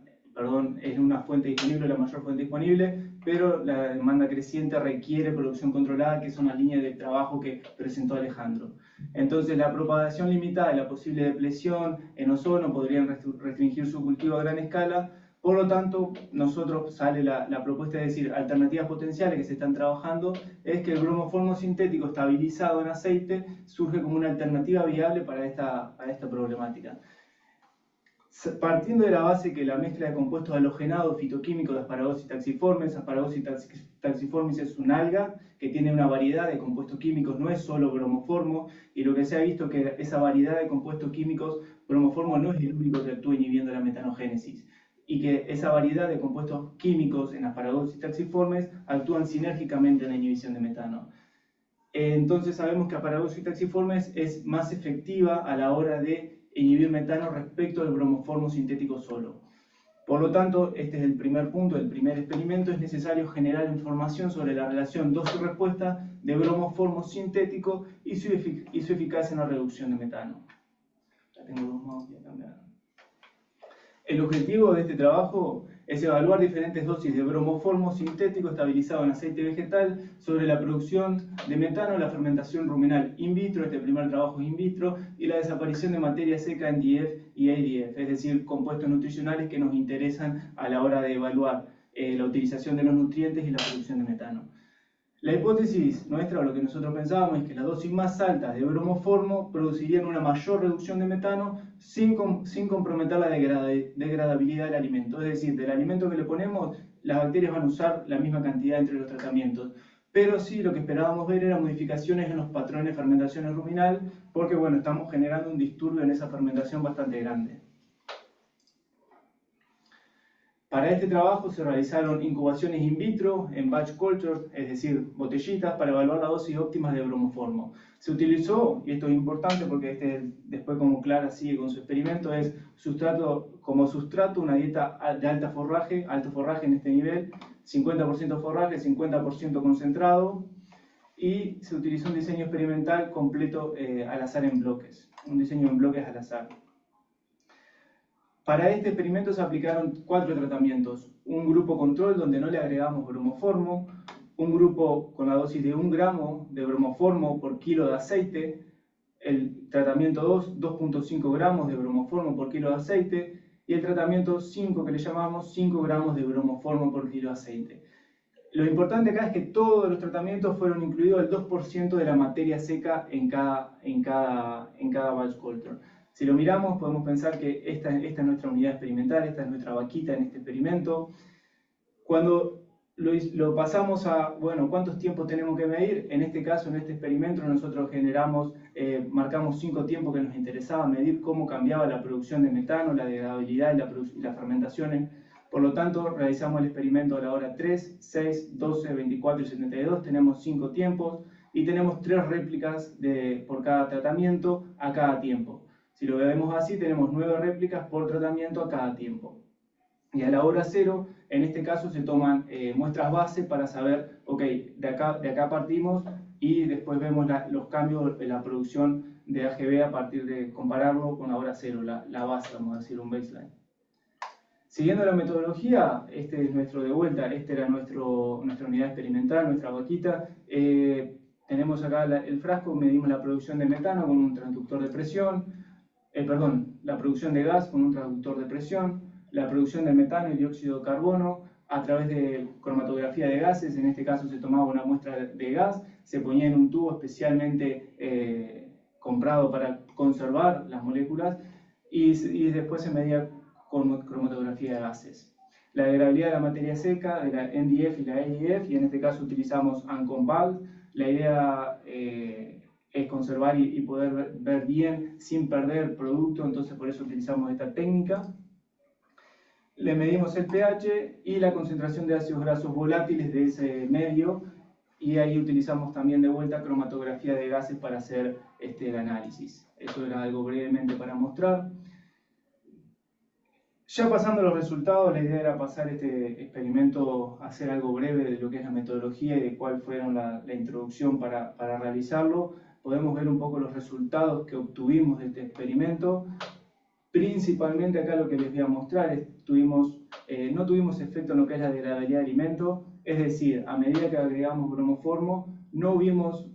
es una fuente disponible, la mayor fuente disponible, pero la demanda creciente requiere producción controlada, que son las líneas de trabajo que presentó Alejandro. Entonces, la propagación limitada y la posible depresión en ozono podrían restringir su cultivo a gran escala. Por lo tanto, nosotros sale la propuesta de decir, alternativas potenciales que se están trabajando, es que el bromoformo sintético estabilizado en aceite surge como una alternativa viable para esta problemática. Partiendo de la base que la mezcla de compuestos halogenados fitoquímicos de Asparagopsis taxiformis es un alga que tiene una variedad de compuestos químicos, no es solo bromoformo, y lo que se ha visto es que esa variedad de compuestos químicos, bromoformo no es el único que actúa inhibiendo la metanogénesis, y que esa variedad de compuestos químicos en Asparagopsis taxiformes actúan sinérgicamente en la inhibición de metano. Entonces sabemos que Asparagopsis taxiformes es más efectiva a la hora de inhibir metano respecto al bromoformo sintético solo. Por lo tanto, este es el primer punto, el primer experimento. Es necesario generar información sobre la relación dosis-respuesta de bromoformo sintético y su eficacia en la reducción de metano. Ya tengo dos más, voy a cambiar. El objetivo de este trabajo es evaluar diferentes dosis de bromoformo sintético estabilizado en aceite vegetal sobre la producción de metano, la fermentación ruminal in vitro, este primer trabajo es in vitro, y la desaparición de materia seca en DF y ADF, es decir, compuestos nutricionales que nos interesan a la hora de evaluar la utilización de los nutrientes y la producción de metano. La hipótesis nuestra, o lo que nosotros pensábamos, es que las dosis más altas de bromoformo producirían una mayor reducción de metano sin comprometer la degradabilidad del alimento. Es decir, del alimento que le ponemos, las bacterias van a usar la misma cantidad entre los tratamientos. Pero sí, lo que esperábamos ver eran modificaciones en los patrones de fermentación ruminal, porque bueno, estamos generando un disturbio en esa fermentación bastante grande. Para este trabajo se realizaron incubaciones in vitro en batch culture, es decir, botellitas, para evaluar la dosis óptima de bromoformo. Se utilizó, y esto es importante porque después como Clara sigue con su experimento, es como sustrato una dieta de alto forraje en este nivel, 50% forraje, 50% concentrado, y se utilizó un diseño experimental completo al azar en bloques, un diseño en bloques al azar. Para este experimento se aplicaron 4 tratamientos. Un grupo control donde no le agregamos bromoformo, un grupo con la dosis de 1 gramo de bromoformo por kilo de aceite, el tratamiento 2, 2.5 gramos de bromoformo por kilo de aceite, y el tratamiento 5, que le llamamos 5 gramos de bromoformo por kilo de aceite. Lo importante acá es que todos los tratamientos fueron incluidos el 2% de la materia seca en cada batch culture. Si lo miramos, podemos pensar que esta es nuestra unidad experimental, esta es nuestra vaquita en este experimento. Cuando lo pasamos a, bueno, ¿cuántos tiempos tenemos que medir? En este caso, en este experimento, nosotros marcamos 5 tiempos que nos interesaba medir cómo cambiaba la producción de metano, la degradabilidad y las fermentaciones. Por lo tanto, realizamos el experimento a la hora 3, 6, 12, 24 y 72. Tenemos 5 tiempos y tenemos 3 réplicas por cada tratamiento a cada tiempo. Si lo vemos así, tenemos 9 réplicas por tratamiento a cada tiempo. Y a la hora 0, en este caso se toman muestras base para saber, ok, de acá partimos y después vemos los cambios en la producción de AGV a partir de compararlo con la hora 0, la base, vamos a decir, un baseline. Siguiendo la metodología, este es nuestro de vuelta, este era nuestra unidad experimental, nuestra vaquita. Tenemos acá el frasco, medimos la producción de metano con un transductor de presión, la producción de gas con un transductor de presión, la producción de metano y dióxido de carbono a través de cromatografía de gases. En este caso se tomaba una muestra de gas, se ponía en un tubo especialmente comprado para conservar las moléculas y después se medía con cromatografía de gases. La degradabilidad de la materia seca, de la NDF y la ADF, y en este caso utilizamos Uncompacted. La idea es conservar y poder ver bien sin perder producto, entonces por eso utilizamos esta técnica. Le medimos el pH y la concentración de ácidos grasos volátiles de ese medio, y ahí utilizamos también de vuelta cromatografía de gases para hacer el análisis. Eso era algo brevemente para mostrar. Ya pasando a los resultados, la idea era pasar este experimento, hacer algo breve de lo que es la metodología y de cuál fueron la introducción para realizarlo. Podemos ver un poco los resultados que obtuvimos de este experimento. Principalmente acá lo que les voy a mostrar es no tuvimos efecto en lo que es la degradabilidad de alimento, es decir, a medida que agregamos bromoformo, no vimos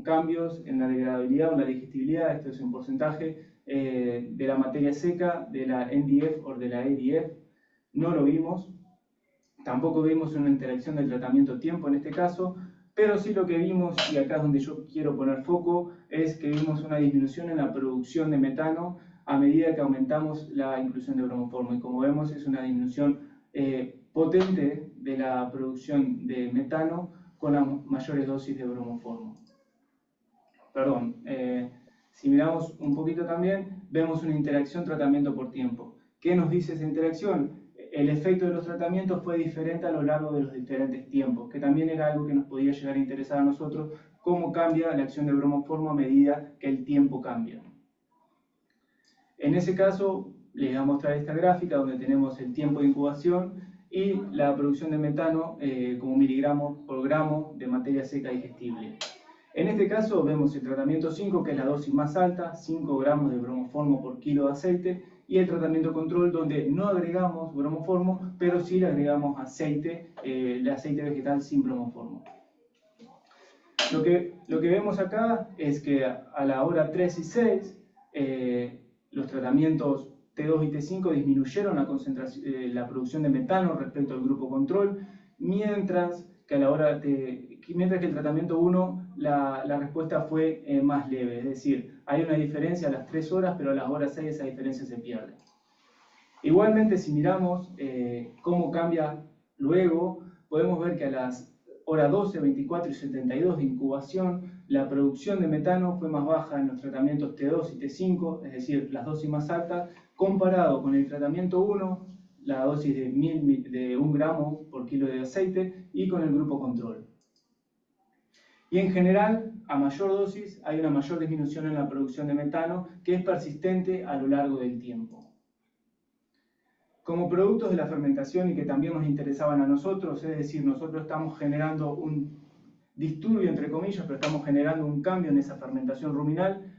cambios en la degradabilidad o en la digestibilidad, esto es un porcentaje de la materia seca, de la NDF o de la ADF, no lo vimos. Tampoco vimos una interacción del tratamiento-tiempo en este caso, pero sí lo que vimos, y acá es donde yo quiero poner foco, es que vimos una disminución en la producción de metano a medida que aumentamos la inclusión de bromoformo. Y como vemos, es una disminución potente de la producción de metano con las mayores dosis de bromoformo. Perdón, si miramos un poquito también, vemos una interacción tratamiento por tiempo. ¿Qué nos dice esa interacción? El efecto de los tratamientos fue diferente a lo largo de los diferentes tiempos, que también era algo que nos podía llegar a interesar a nosotros, cómo cambia la acción de bromoformo a medida que el tiempo cambia. En ese caso, les voy a mostrar esta gráfica donde tenemos el tiempo de incubación y la producción de metano como miligramos por gramo de materia seca digestible. En este caso vemos el tratamiento 5, que es la dosis más alta, 5 gramos de bromoformo por kilo de aceite, y el tratamiento control, donde no agregamos bromoformo, pero sí le agregamos aceite, el aceite vegetal sin bromoformo. Lo que vemos acá es que a la hora 3 y 6, los tratamientos T2 y T5 disminuyeron la producción de metano respecto al grupo control, mientras que el tratamiento 1 la respuesta fue más leve, es decir, hay una diferencia a las 3 horas, pero a las horas 6 esa diferencia se pierde. Igualmente, si miramos cómo cambia luego, podemos ver que a las horas 12, 24 y 72 de incubación, la producción de metano fue más baja en los tratamientos T2 y T5, es decir, las dosis más altas, comparado con el tratamiento 1, la dosis de 1 gramo por kilo de aceite, y con el grupo control. Y en general, a mayor dosis, hay una mayor disminución en la producción de metano, que es persistente a lo largo del tiempo. Como productos de la fermentación, y que también nos interesaban a nosotros, es decir, nosotros estamos generando un disturbio, entre comillas, pero estamos generando un cambio en esa fermentación ruminal,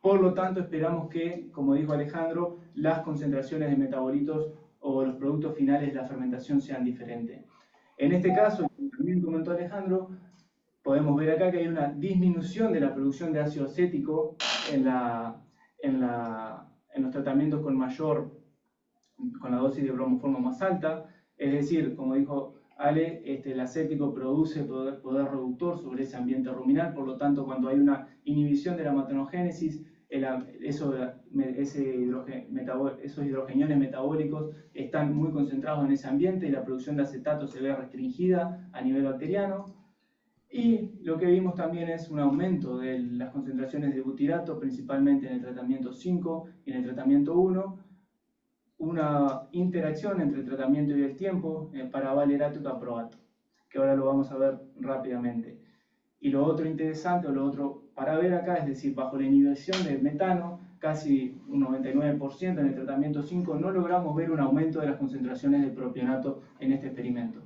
por lo tanto esperamos que, como dijo Alejandro, las concentraciones de metabolitos o los productos finales de la fermentación sean diferentes. En este caso, como también comentó Alejandro, podemos ver acá que hay una disminución de la producción de ácido acético en los tratamientos con la dosis de bromoformo más alta. Es decir, como dijo Ale, el acético produce poder reductor sobre ese ambiente ruminal, por lo tanto, cuando hay una inhibición de la metanogénesis, esos hidrogeniones metabólicos están muy concentrados en ese ambiente y la producción de acetato se ve restringida a nivel bacteriano. Y lo que vimos también es un aumento de las concentraciones de butirato, principalmente en el tratamiento 5 y en el tratamiento 1, una interacción entre el tratamiento y el tiempo para valerato y caproato, que ahora lo vamos a ver rápidamente. Y lo otro interesante, o lo otro para ver acá, es decir, bajo la inhibición del metano, casi un 99% en el tratamiento 5, no logramos ver un aumento de las concentraciones de propionato en este experimento.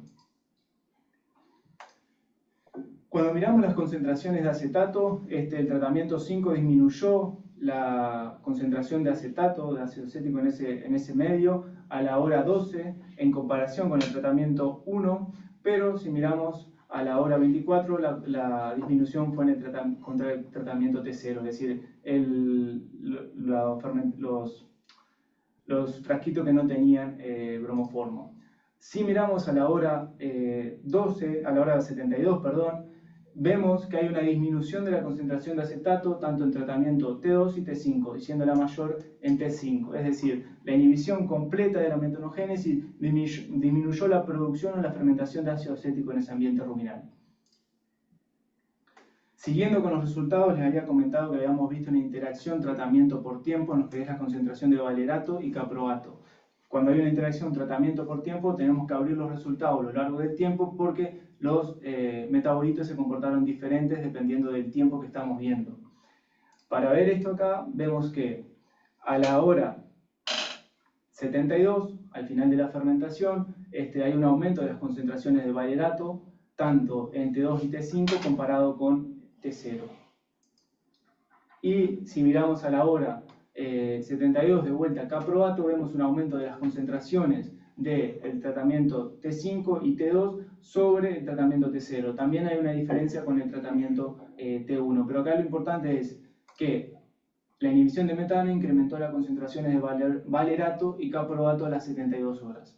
Cuando miramos las concentraciones de acetato, el tratamiento 5 disminuyó la concentración de acetato, de ácido acético en ese medio, a la hora 12, en comparación con el tratamiento 1, pero si miramos a la hora 24, la disminución fue contra el tratamiento T0, es decir, los frasquitos que no tenían bromoformo. Si miramos a la hora 72, perdón, vemos que hay una disminución de la concentración de acetato tanto en tratamiento T2 y T5, siendo la mayor en T5. Es decir, la inhibición completa de la metanogénesis disminuyó la producción o la fermentación de ácido acético en ese ambiente ruminal. Siguiendo con los resultados, les había comentado que habíamos visto una interacción tratamiento por tiempo en lo que es la concentración de valerato y caproato. Cuando hay una interacción tratamiento por tiempo, tenemos que abrir los resultados a lo largo del tiempo porque los metabolitos se comportaron diferentes dependiendo del tiempo que estamos viendo. Para ver esto acá, vemos que a la hora 72, al final de la fermentación, hay un aumento de las concentraciones de valerato, tanto en T2 y T5 comparado con T0. Y si miramos a la hora 72 de vuelta caproato, vemos un aumento de las concentraciones del tratamiento T5 y T2 sobre el tratamiento T0. También hay una diferencia con el tratamiento T1, pero acá lo importante es que la inhibición de metano incrementó las concentraciones de valerato y caproato a las 72 horas.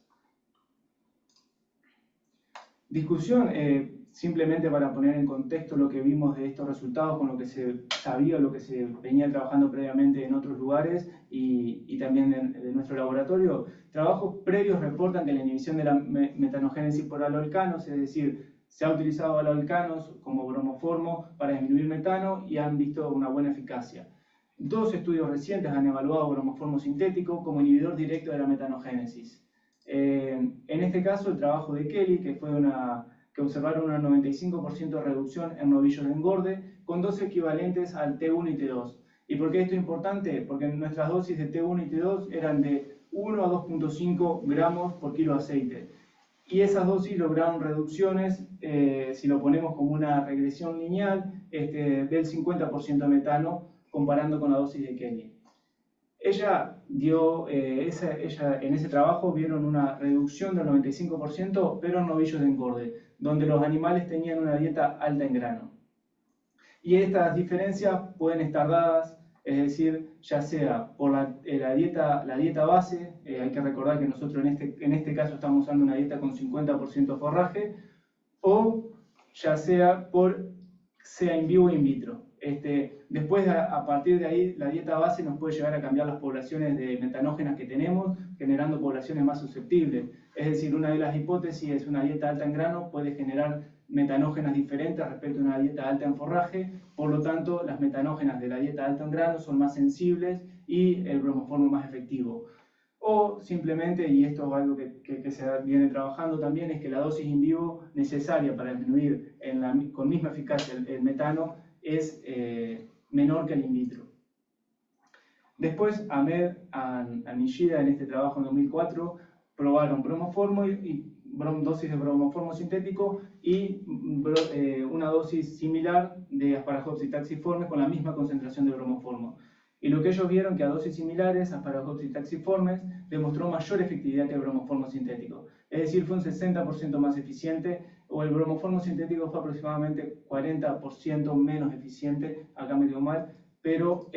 Discusión, simplemente para poner en contexto lo que vimos de estos resultados con lo que se sabía, lo que se venía trabajando previamente en otros lugares y también de nuestro laboratorio. Trabajos previos reportan que la inhibición de la metanogénesis por aloalcanos, es decir, se ha utilizado aloalcanos como bromoformo para disminuir metano y han visto una buena eficacia. Dos estudios recientes han evaluado bromoformo sintético como inhibidor directo de la metanogénesis. En este caso, el trabajo de Kelly, que observaron una 95% de reducción en novillos de engorde con dosis equivalentes al T1 y T2. ¿Y por qué esto es importante? Porque nuestras dosis de T1 y T2 eran de 1 a 2.5 gramos por kilo de aceite. Y esas dosis lograron reducciones, si lo ponemos como una regresión lineal, del 50% de metano comparando con la dosis de Kelly. Ella en ese trabajo vieron una reducción del 95%, pero en novillos de engorde, donde los animales tenían una dieta alta en grano. Y estas diferencias pueden estar dadas, es decir, ya sea por la dieta base, hay que recordar que nosotros en este caso estamos usando una dieta con 50% forraje, o ya sea sea in vivo o in vitro. Después, a partir de ahí, la dieta base nos puede llegar a cambiar las poblaciones de metanógenas que tenemos, generando poblaciones más susceptibles. Es decir, una de las hipótesis es una dieta alta en grano puede generar metanógenas diferentes respecto a una dieta alta en forraje, por lo tanto, las metanógenas de la dieta alta en grano son más sensibles y el bromoformo más efectivo. O simplemente, y esto es algo que se viene trabajando también, es que la dosis in vivo necesaria para disminuir con misma eficacia el metano es menor que el in vitro. Después, Ahmed y Nishida, en este trabajo en 2004, probaron bromoformo y dosis de bromoformo sintético y una dosis similar de Asparagopsis taxiforme con la misma concentración de bromoformo. Y lo que ellos vieron que a dosis similares, Asparagopsis taxiformes demostró mayor efectividad que el bromoformo sintético. Es decir, fue un 60% más eficiente, o el bromoformo sintético fue aproximadamente 40% menos eficiente, acá me quedo mal, pero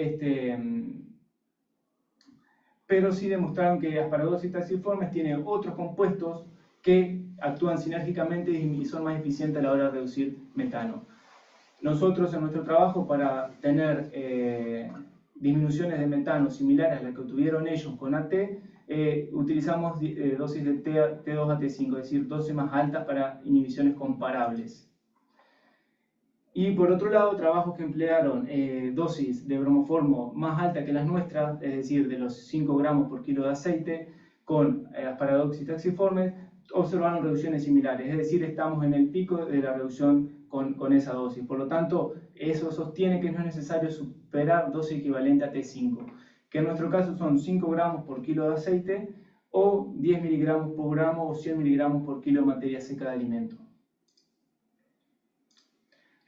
sí demostraron que Asparagopsis taxiformes tiene otros compuestos que actúan sinérgicamente y son más eficientes a la hora de reducir metano. Nosotros en nuestro trabajo, para tener disminuciones de metano similares a las que obtuvieron ellos con AT, utilizamos dosis de T2 a T5, es decir, dosis más altas para inhibiciones comparables. Y por otro lado, trabajos que emplearon dosis de bromoformo más alta que las nuestras, es decir, de los 5 gramos por kilo de aceite, con Asparagopsis taxiformes, observaron reducciones similares, es decir, estamos en el pico de la reducción con esa dosis. Por lo tanto, eso sostiene que no es necesario superar dosis equivalente a T5, que en nuestro caso son 5 gramos por kilo de aceite o 10 miligramos por gramo o 100 miligramos por kilo de materia seca de alimento.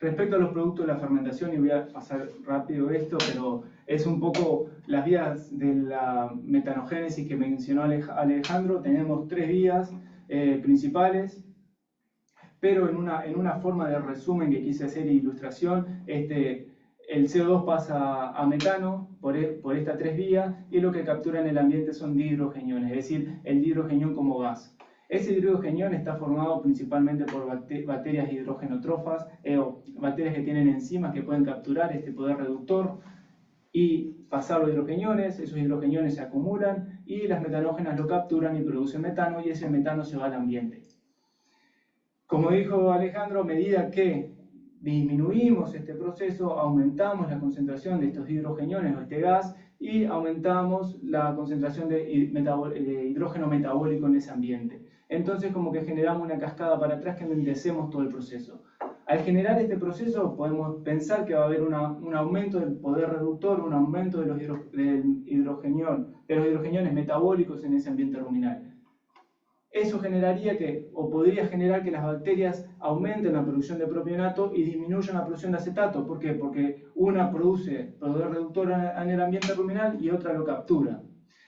Respecto a los productos de la fermentación, y voy a pasar rápido esto, pero es un poco las vías de la metanogénesis que mencionó Alejandro. Tenemos 3 vías principales, pero en una forma de resumen que quise hacer ilustración, el CO2 pasa a metano por estas 3 vías, y lo que captura en el ambiente son dihidrogeniones, es decir, el dihidrogenión como gas. Ese dihidrogenión está formado principalmente por bacterias hidrogenotrofas, o bacterias que tienen enzimas que pueden capturar este poder reductor y pasar los hidrogeniones. Esos hidrogeniones se acumulan y las metanógenas lo capturan y producen metano, y ese metano se va al ambiente. Como dijo Alejandro, a medida que disminuimos este proceso, aumentamos la concentración de estos hidrogeniones o este gas, y aumentamos la concentración de hidrógeno metabólico en ese ambiente. Entonces, como que generamos una cascada para atrás que enlentecemos todo el proceso. Al generar este proceso, podemos pensar que va a haber un aumento del poder reductor, un aumento de los hidrogeniones metabólicos en ese ambiente ruminal. Eso generaría o podría generar que las bacterias aumenten la producción de propionato y disminuyan la producción de acetato. ¿Por qué? Porque una produce poder reductor en el ambiente ruminal y otra lo captura.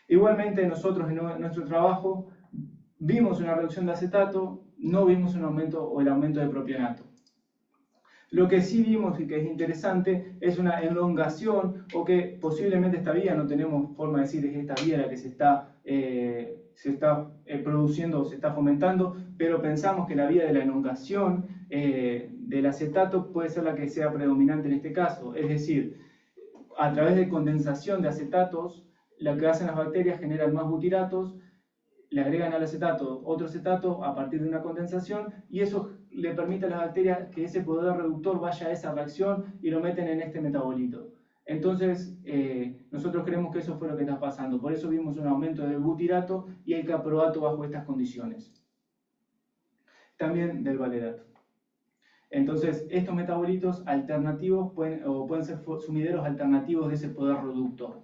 Igualmente, nosotros en nuestro trabajo vimos una reducción de acetato, no vimos un aumento o el aumento de propionato. Lo que sí vimos y que es interesante es una elongación, o que posiblemente esta vía, no tenemos forma de decir es esta vía la que se está produciendo o se está fomentando, pero pensamos que la vía de la elongación del acetato puede ser la que sea predominante en este caso. Es decir, a través de condensación de acetatos, lo que hacen las bacterias generan más butiratos, le agregan al acetato otro acetato a partir de una condensación, y eso le permite a las bacterias que ese poder reductor vaya a esa reacción y lo meten en este metabolito. Entonces, nosotros creemos que eso fue lo que está pasando. Por eso vimos un aumento del butirato y el caproato bajo estas condiciones. También del valerato. Entonces, estos metabolitos alternativos pueden ser sumideros alternativos de ese poder reductor.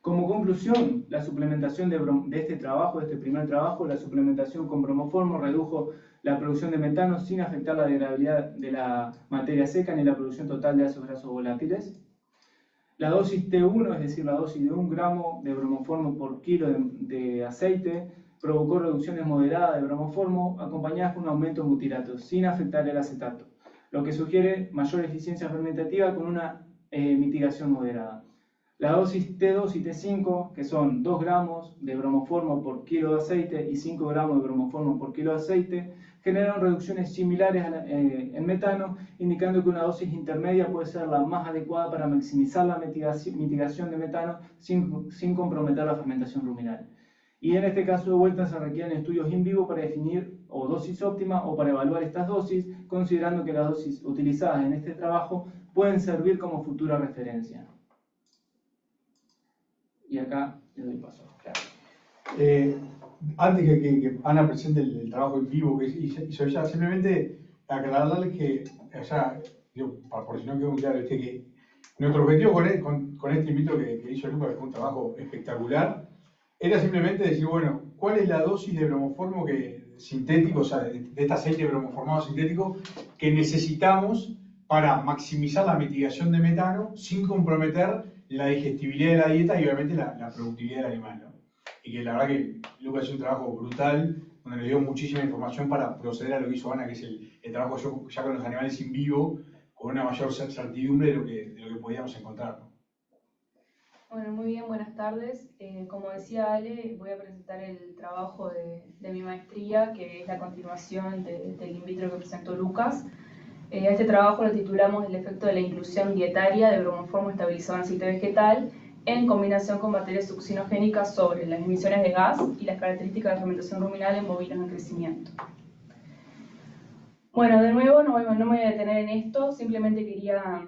Como conclusión, la suplementación de este trabajo, de este primer trabajo, la suplementación con bromoformo redujo la producción de metano sin afectar la degradabilidad de la materia seca ni la producción total de ácidos grasos volátiles. La dosis T1, es decir, la dosis de 1 gramo de bromoformo por kilo de aceite, provocó reducciones moderadas de bromoformo acompañadas con un aumento en butirato, sin afectar el acetato, lo que sugiere mayor eficiencia fermentativa con una mitigación moderada. La dosis T2 y T5, que son 2 gramos de bromoformo por kilo de aceite y 5 gramos de bromoformo por kilo de aceite, generan reducciones similares en metano, indicando que una dosis intermedia puede ser la más adecuada para maximizar la mitigación de metano sin comprometer la fermentación ruminal. Y en este caso de vuelta se requieren estudios in vivo para definir o dosis óptima o para evaluar estas dosis, considerando que las dosis utilizadas en este trabajo pueden servir como futura referencia. Y acá le doy paso. Claro. Antes que Ana presente el trabajo en vivo que hizo ella, simplemente aclararles que, o sea, por si no quedó muy claro, que nuestro objetivo con este invito que hizo Lucas, que fue un trabajo espectacular, era simplemente decir, bueno, ¿cuál es la dosis de bromoformo sintético, o sea, de este aceite bromoformado sintético que necesitamos para maximizar la mitigación de metano sin comprometer la digestibilidad de la dieta y obviamente la productividad del animal, ¿no? y que la verdad que Lucas hizo un trabajo brutal, donde nos dio muchísima información para proceder a lo que hizo Ana, que es el trabajo ya con los animales in vivo, con una mayor certidumbre de lo que podíamos encontrar, ¿no? Bueno, muy bien, buenas tardes. Como decía Ale, voy a presentar el trabajo de mi maestría, que es la continuación del in vitro que presentó Lucas. A este trabajo lo titulamos El efecto de la inclusión dietaria de bromoformo estabilizado en aceite vegetal en combinación con bacterias succinogénicas sobre las emisiones de gas y las características de fermentación ruminal en bovinos en crecimiento. Bueno, de nuevo, no me voy a detener en esto, simplemente quería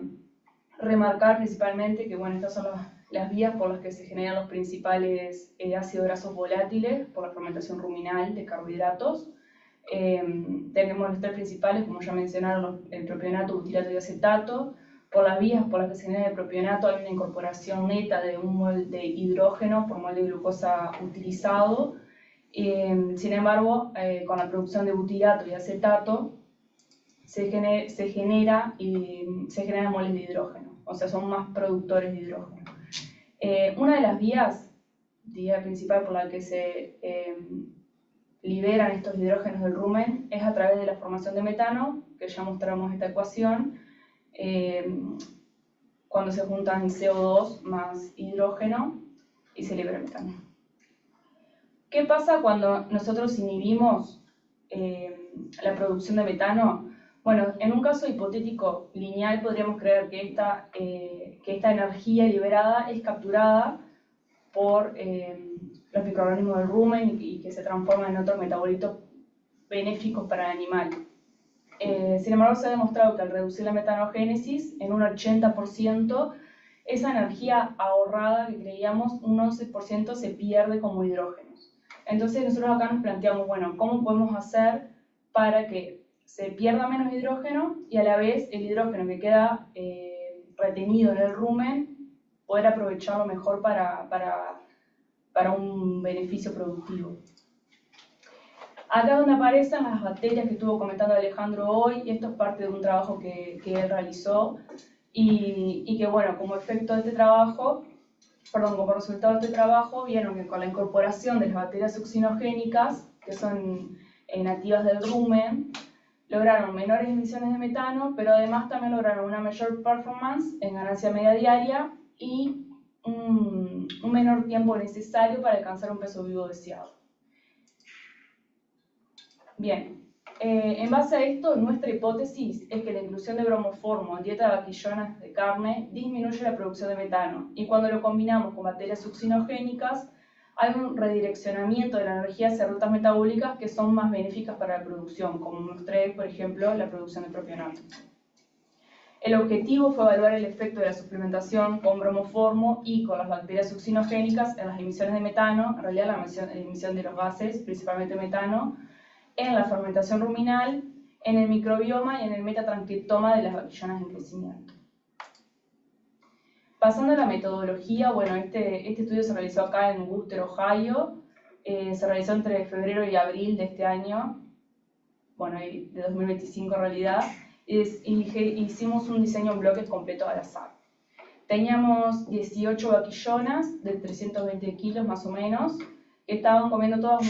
remarcar principalmente que bueno, estas son las vías por las que se generan los principales ácidos grasos volátiles por la fermentación ruminal de carbohidratos. Tenemos los tres principales, como ya mencionaron, el propionato, butirato y acetato. Por las vías por las que se genera el propionato hay una incorporación neta de un mol de hidrógeno por mol de glucosa utilizado. Sin embargo, con la producción de butirato y acetato se generan moles de hidrógeno, o sea, son más productores de hidrógeno. Una de las vías, vía principal por la que se liberan estos hidrógenos del rumen es a través de la formación de metano, que ya mostramos esta ecuación, cuando se juntan CO2 más hidrógeno y se libera metano. ¿Qué pasa cuando nosotros inhibimos la producción de metano? Bueno, en un caso hipotético lineal podríamos creer que esta energía liberada es capturada por los microorganismos del rumen y que se transforman en otros metabolitos benéficos para el animal. Sin embargo, se ha demostrado que al reducir la metanogénesis en un 80%, esa energía ahorrada que creíamos, un 11% se pierde como hidrógenos. Entonces nosotros acá nos planteamos, bueno, ¿cómo podemos hacer para que se pierda menos hidrógeno y a la vez el hidrógeno que queda retenido en el rumen poder aprovecharlo mejor para un beneficio productivo? Acá donde aparecen las bacterias que estuvo comentando Alejandro hoy, y esto es parte de un trabajo que él realizó y que bueno, como efecto de este trabajo, como resultado de este trabajo, vieron que con la incorporación de las bacterias succinogénicas, que son nativas del rumen, lograron menores emisiones de metano, pero además también lograron una mayor performance en ganancia media diaria y un menor tiempo necesario para alcanzar un peso vivo deseado. Bien, en base a esto, nuestra hipótesis es que la inclusión de bromoformo en dieta de vaquillonas de carne disminuye la producción de metano, y cuando lo combinamos con bacterias succinogénicas, hay un redireccionamiento de la energía hacia rutas metabólicas que son más benéficas para la producción, como mostré, por ejemplo, la producción de propionato. El objetivo fue evaluar el efecto de la suplementación con bromoformo y con las bacterias succinogénicas en las emisiones de metano, en realidad la emisión de los gases, principalmente metano, en la fermentación ruminal, en el microbioma y en el metatranscriptoma de las vaquillonas en crecimiento. Pasando a la metodología, bueno, este estudio se realizó acá en Wooster, Ohio, se realizó entre febrero y abril de este año, bueno, de 2025 en realidad, y hicimos un diseño en bloques completo al azar. Teníamos 18 vaquillonas de 320 kilos más o menos, que estaban comiendo todas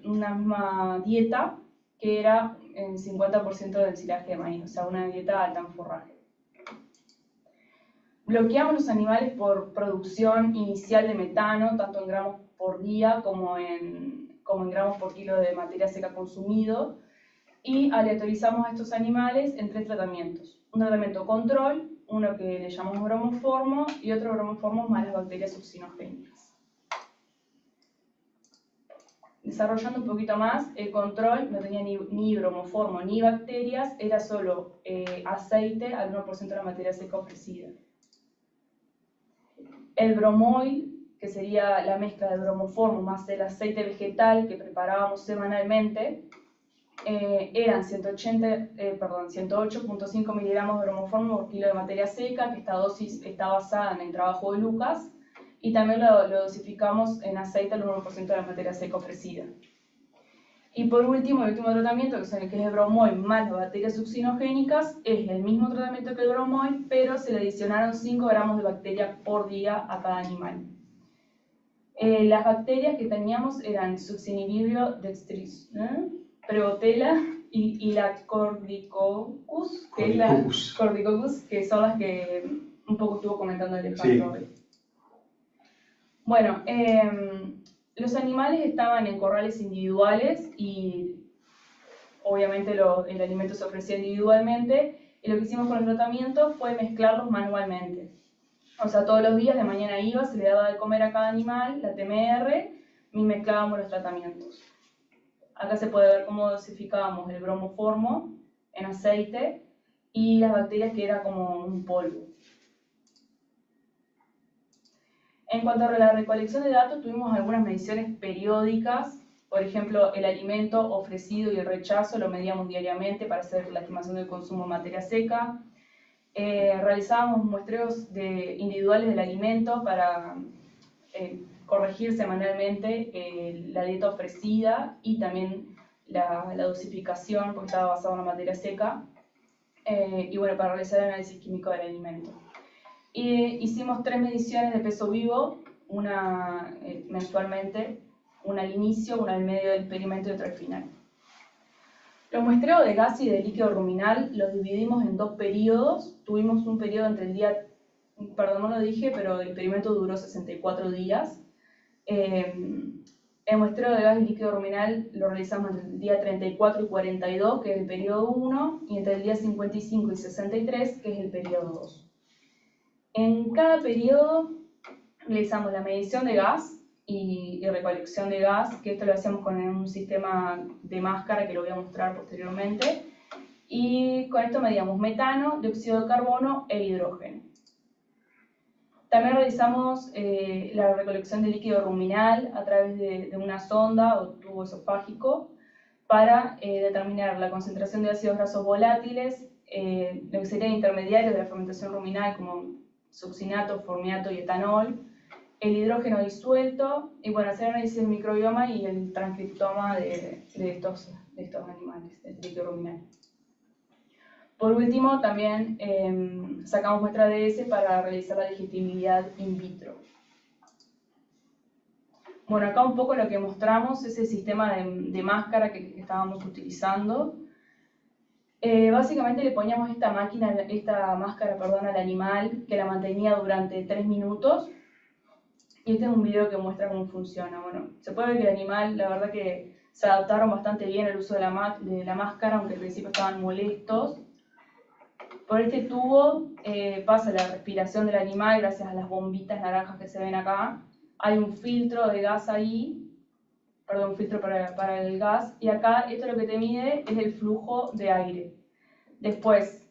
una misma dieta, que era el 50% del silaje de maíz, o sea, una dieta alta en forraje. Bloqueamos los animales por producción inicial de metano, tanto en gramos por día como en gramos por kilo de materia seca consumido, y aleatorizamos a estos animales en 3 tratamientos. Un tratamiento control, uno que le llamamos bromoformo, y otro bromoformo más las bacterias succinogénicas. Desarrollando un poquito más, el control no tenía ni bromoformo ni bacterias, era solo aceite al 1% de la materia seca ofrecida. El bromoil, que sería la mezcla de bromoformo más el aceite vegetal que preparábamos semanalmente, eran 108.5 miligramos de bromoformo por kilo de materia seca, que esta dosis está basada en el trabajo de Lucas, y también lo dosificamos en aceite al 1% de la materia seca ofrecida. Y por último, el último tratamiento, que es el bromoil más las bacterias succinogénicas, es el mismo tratamiento que el bromoil, pero se le adicionaron 5 gramos de bacteria por día a cada animal. Las bacterias que teníamos eran Succinibibrio dextris, Prevotella y la Cordycoccus, que son las que un poco estuvo comentando Alejandro hoy. Bueno, los animales estaban en corrales individuales y obviamente el alimento se ofrecía individualmente, y lo que hicimos con el tratamiento fue mezclarlos manualmente. O sea, todos los días de mañana iba, se le daba de comer a cada animal, la TMR, y mezclábamos los tratamientos. Acá se puede ver cómo dosificábamos el bromoformo en aceite y las bacterias, que era como un polvo. En cuanto a la recolección de datos, tuvimos algunas mediciones periódicas. Por ejemplo, el alimento ofrecido y el rechazo lo medíamos diariamente para hacer la estimación del consumo de materia seca. Realizábamos muestreos individuales del alimento para corregir semanalmente la dieta ofrecida y también la dosificación, porque estaba basado en la materia seca, y bueno, para realizar el análisis químico del alimento. Hicimos 3 mediciones de peso vivo, una mensualmente, una al inicio, una al medio del experimento y otra al final. Los muestreos de gas y de líquido ruminal los dividimos en 2 periodos. Tuvimos un periodo entre el día, perdón, no lo dije, pero el experimento duró 64 días. El muestreo de gas y líquido ruminal lo realizamos entre el día 34 y 42, que es el periodo 1, y entre el día 55 y 63, que es el periodo 2. En cada periodo realizamos la medición de gas y recolección de gas, que esto lo hacemos con un sistema de máscara que lo voy a mostrar posteriormente, y con esto medíamos metano, dióxido de carbono e hidrógeno. También realizamos la recolección de líquido ruminal a través de una sonda o tubo esofágico para determinar la concentración de ácidos grasos volátiles, lo que serían intermediarios de la fermentación ruminal como succinato, formiato y etanol, el hidrógeno disuelto, y bueno, hacer análisis del microbioma y el transcriptoma de estos animales, del líquido ruminal. Por último, también sacamos muestra de heces para realizar la digestibilidad in vitro. Bueno, acá un poco lo que mostramos es el sistema de máscara que estábamos utilizando. Básicamente le poníamos esta máscara al animal, que la mantenía durante 3 minutos. Y este es un video que muestra cómo funciona. Bueno, se puede ver que el animal, la verdad que se adaptaron bastante bien al uso de la máscara, aunque al principio estaban molestos. Por este tubo pasa la respiración del animal gracias a las bombitas naranjas que se ven acá. Hay un filtro de gas ahí, perdón, un filtro para el gas, y acá esto lo que te mide es el flujo de aire. Después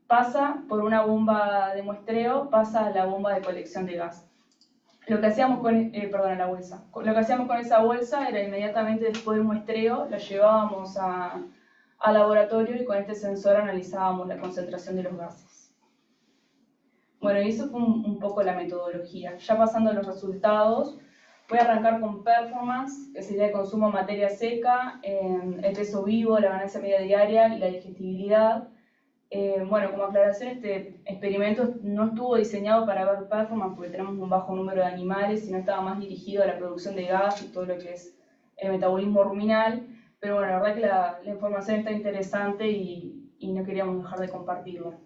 pasa por una bomba de muestreo, pasa a la bomba de colección de gas. Lo que hacíamos con, la bolsa. Lo que hacíamos con esa bolsa era inmediatamente después del muestreo, la llevábamos al laboratorio y con este sensor analizábamos la concentración de los gases. Bueno, y eso fue un poco la metodología. Ya pasando a los resultados, voy a arrancar con performance, que sería el consumo de materia seca, el peso vivo, la ganancia media diaria y la digestibilidad. Bueno, como aclaración, este experimento no estuvo diseñado para ver performance porque tenemos un bajo número de animales, sino estaba más dirigido a la producción de gas y todo lo que es el metabolismo ruminal. Pero bueno, la verdad que la información está interesante y no queríamos dejar de compartirla.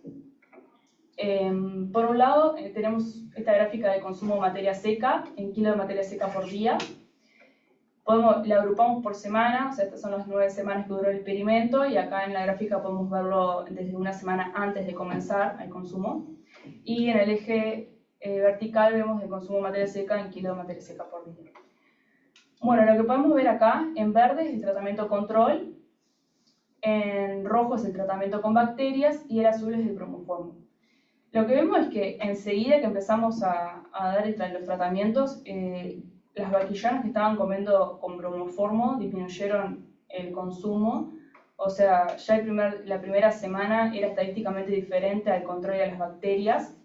Por un lado, tenemos esta gráfica de consumo de materia seca, en kilo de materia seca por día. La agrupamos por semana, o sea, estas son las 9 semanas que duró el experimento, y acá en la gráfica podemos verlo desde una semana antes de comenzar el consumo. Y en el eje vertical vemos el consumo de materia seca en kilo de materia seca por día. Bueno, lo que podemos ver acá, en verde es el tratamiento control, en rojo es el tratamiento con bacterias y el azul es el bromoformo. Lo que vemos es que enseguida que empezamos a dar los tratamientos, las vaquillanas que estaban comiendo con bromoformo disminuyeron el consumo, o sea, ya la primera semana era estadísticamente diferente al control de las bacterias.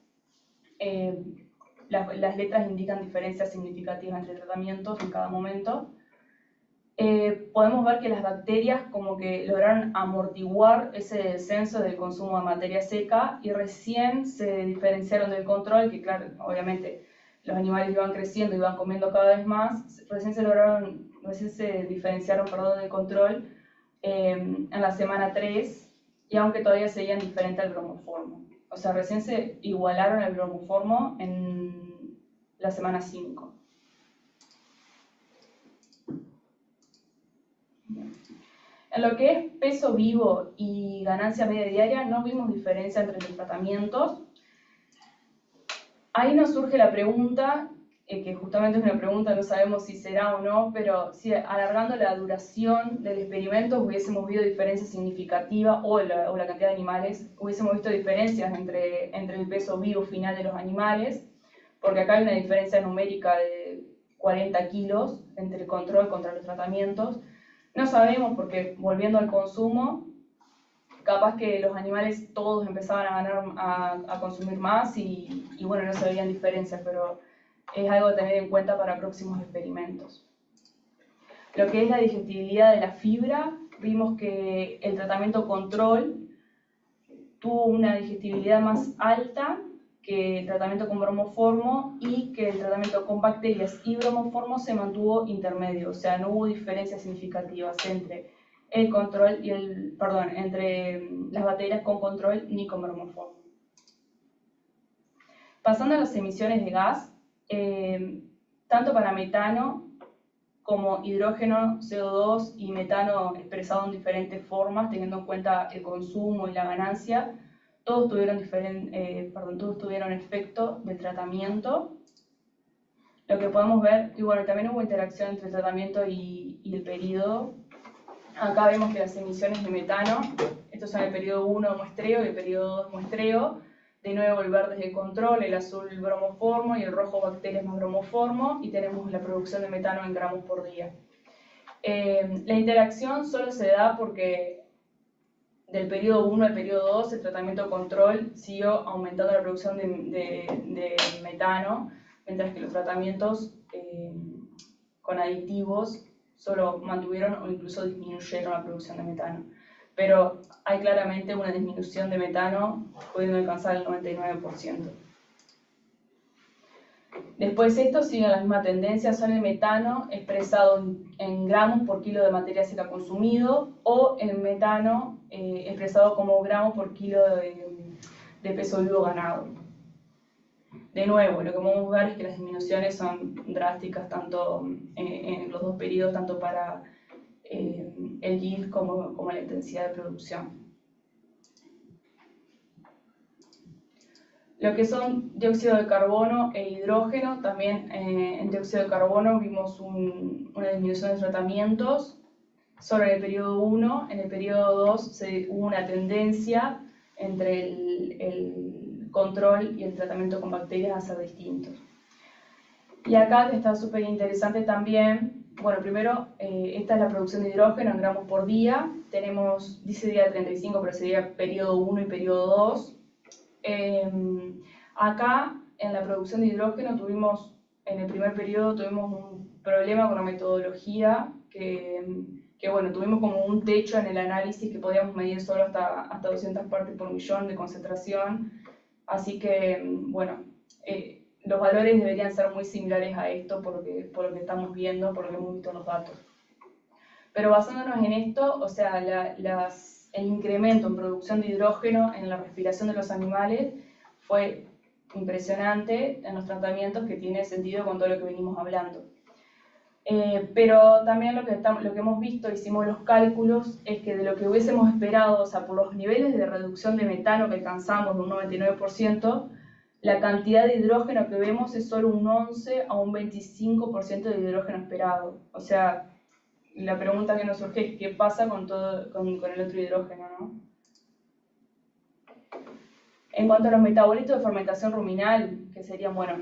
Las letras indican diferencias significativas entre tratamientos en cada momento. Podemos ver que las bacterias como que lograron amortiguar ese descenso del consumo de materia seca y recién se diferenciaron del control, que claro, obviamente los animales iban creciendo, iban comiendo cada vez más, recién se diferenciaron, perdón, del control en la semana 3, y aunque todavía seguían diferentes al bromoformo. O sea, recién se igualaron al bromoformo en la semana 5. En lo que es peso vivo y ganancia media diaria, no vimos diferencia entre los tratamientos. Ahí nos surge la pregunta, que justamente es una pregunta, no sabemos si será o no, pero si alargando la duración del experimento hubiésemos visto diferencias significativas, o la cantidad de animales, hubiésemos visto diferencias entre el peso vivo final de los animales, porque acá hay una diferencia numérica de 40 kilos entre el control contra los tratamientos. No sabemos porque, volviendo al consumo, capaz que los animales todos empezaban a consumir más y bueno, no se veían diferencias, pero es algo a tener en cuenta para próximos experimentos. Lo que es la digestibilidad de la fibra, vimos que el tratamiento control tuvo una digestibilidad más alta que el tratamiento con bromoformo, y que el tratamiento con bacterias y bromoformo se mantuvo intermedio, o sea, no hubo diferencias significativas entre el control y entre las bacterias con control ni con bromoformo. Pasando a las emisiones de gas, tanto para metano como hidrógeno, CO2 y metano expresado en diferentes formas, teniendo en cuenta el consumo y la ganancia, todos tuvieron efecto del tratamiento. Lo que podemos ver, y bueno, también hubo interacción entre el tratamiento y el periodo. Acá vemos que las emisiones de metano, estos son el periodo 1 muestreo y el periodo 2 muestreo. De nuevo el verde es el control, el azul el bromoformo y el rojo bacterias más bromoformo, y tenemos la producción de metano en gramos por día. La interacción solo se da porque del periodo 1 al periodo 2 el tratamiento control siguió aumentando la producción de metano, mientras que los tratamientos con aditivos solo mantuvieron o incluso disminuyeron la producción de metano. Pero hay claramente una disminución de metano, pudiendo alcanzar el 99%. Después esto sigue la misma tendencia, son el metano expresado en gramos por kilo de materia seca consumido, o el metano expresado como gramos por kilo de peso vivo ganado. De nuevo, lo que podemos ver es que las disminuciones son drásticas tanto en los dos periodos, tanto para el yield como la intensidad de producción. Lo que son dióxido de carbono e hidrógeno, también en dióxido de carbono vimos una disminución de tratamientos solo en el periodo 1, en el periodo 2 hubo una tendencia entre el control y el tratamiento con bacterias a ser distintos. Y acá, que está súper interesante también, bueno, primero, esta es la producción de hidrógeno en gramos por día. Tenemos, dice día 35, pero sería periodo 1 y periodo 2. Acá, en la producción de hidrógeno, en el primer periodo tuvimos un problema con la metodología, que bueno, tuvimos como un techo en el análisis que podíamos medir solo hasta 200 partes por millón de concentración. Así que, bueno, los valores deberían ser muy similares a esto por lo que estamos viendo, por lo que hemos visto en los datos. Pero basándonos en esto, o sea, el incremento en producción de hidrógeno en la respiración de los animales fue impresionante en los tratamientos, que tiene sentido con todo lo que venimos hablando. Pero también lo que hemos visto, hicimos los cálculos, es que de lo que hubiésemos esperado, o sea, por los niveles de reducción de metano que alcanzamos de un 99%, la cantidad de hidrógeno que vemos es solo un 11 a un 25% de hidrógeno esperado. O sea, la pregunta que nos surge es ¿qué pasa con el otro hidrógeno, ¿no? En cuanto a los metabolitos de fermentación ruminal, que serían, bueno,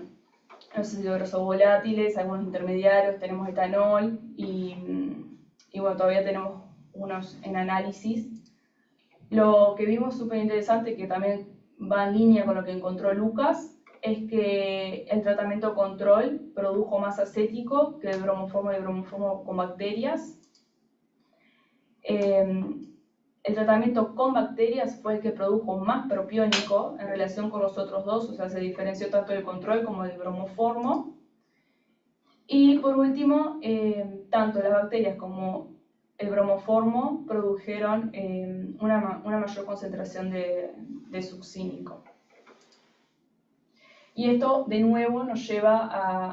los ácidos volátiles, algunos intermediarios, tenemos etanol y bueno, todavía tenemos unos en análisis. Lo que vimos súper interesante, que también va en línea con lo que encontró Lucas, es que el tratamiento control produjo más acético que el bromoformo y el bromoformo con bacterias. El tratamiento con bacterias fue el que produjo más propiónico en relación con los otros dos, o sea, se diferenció tanto el control como el bromoformo. Y por último, tanto las bacterias como el bromoformo produjeron una mayor concentración de succínico. Y esto, de nuevo, nos lleva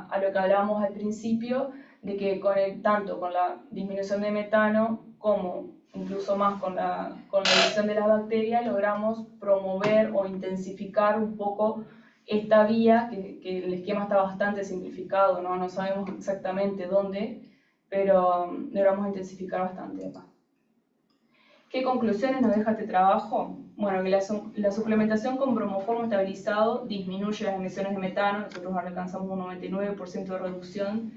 a lo que hablábamos al principio, de que tanto con la disminución de metano como incluso más con la reducción de las bacterias, logramos promover o intensificar un poco esta vía, que el esquema está bastante simplificado, no sabemos exactamente dónde, pero logramos intensificar bastante acá. ¿Qué conclusiones nos deja este trabajo? Bueno, que la suplementación con bromoformo estabilizado disminuye las emisiones de metano, nosotros alcanzamos un 99% de reducción,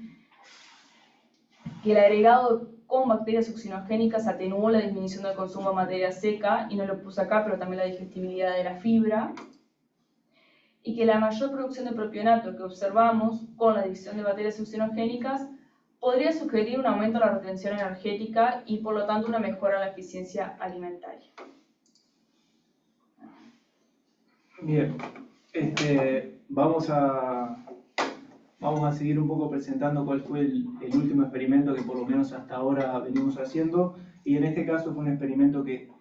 que el agregado con bacterias succinogénicas atenuó la disminución del consumo de materia seca, y no lo puse acá, pero también la digestibilidad de la fibra, y que la mayor producción de propionato que observamos con la adición de bacterias succinogénicas podría sugerir un aumento de la retención energética y por lo tanto una mejora en la eficiencia alimentaria. Bien, vamos a seguir un poco presentando cuál fue el último experimento que por lo menos hasta ahora venimos haciendo, y en este caso fue un experimento que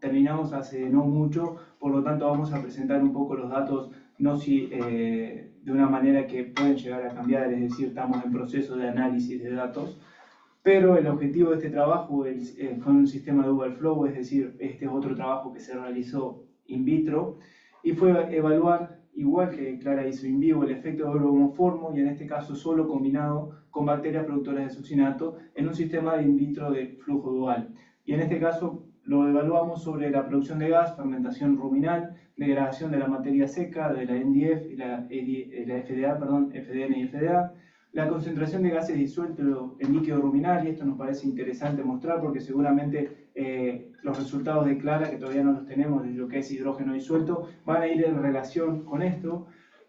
terminamos hace no mucho, por lo tanto vamos a presentar un poco los datos de una manera que pueden llegar a cambiar, es decir, estamos en proceso de análisis de datos, pero el objetivo de este trabajo fue un sistema dual flow, es decir, este es otro trabajo que se realizó in vitro, y fue evaluar, igual que Clara hizo in vivo, el efecto de bromoformo, y en este caso solo combinado con bacterias productoras de succinato, en un sistema de in vitro de flujo dual. Y en este caso lo evaluamos sobre la producción de gas, fermentación ruminal, degradación de la materia seca, de la NDF y la FDA, FDN y FDA, la concentración de gases disueltos en líquido ruminal, y esto nos parece interesante mostrar porque seguramente los resultados de Clara, que todavía no los tenemos, de lo que es hidrógeno disuelto, van a ir en relación con esto,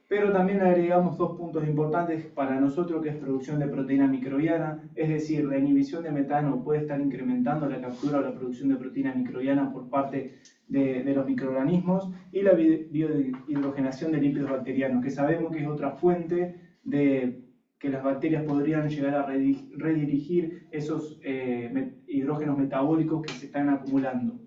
pero también agregamos dos puntos importantes para nosotros, que es producción de proteína microbiana, es decir, la inhibición de metano puede estar incrementando la captura o la producción de proteína microbiana por parte de los microorganismos, y la biohidrogenación de lípidos bacterianos, que sabemos que es otra fuente de que las bacterias podrían llegar a redirigir esos hidrógenos metabólicos que se están acumulando.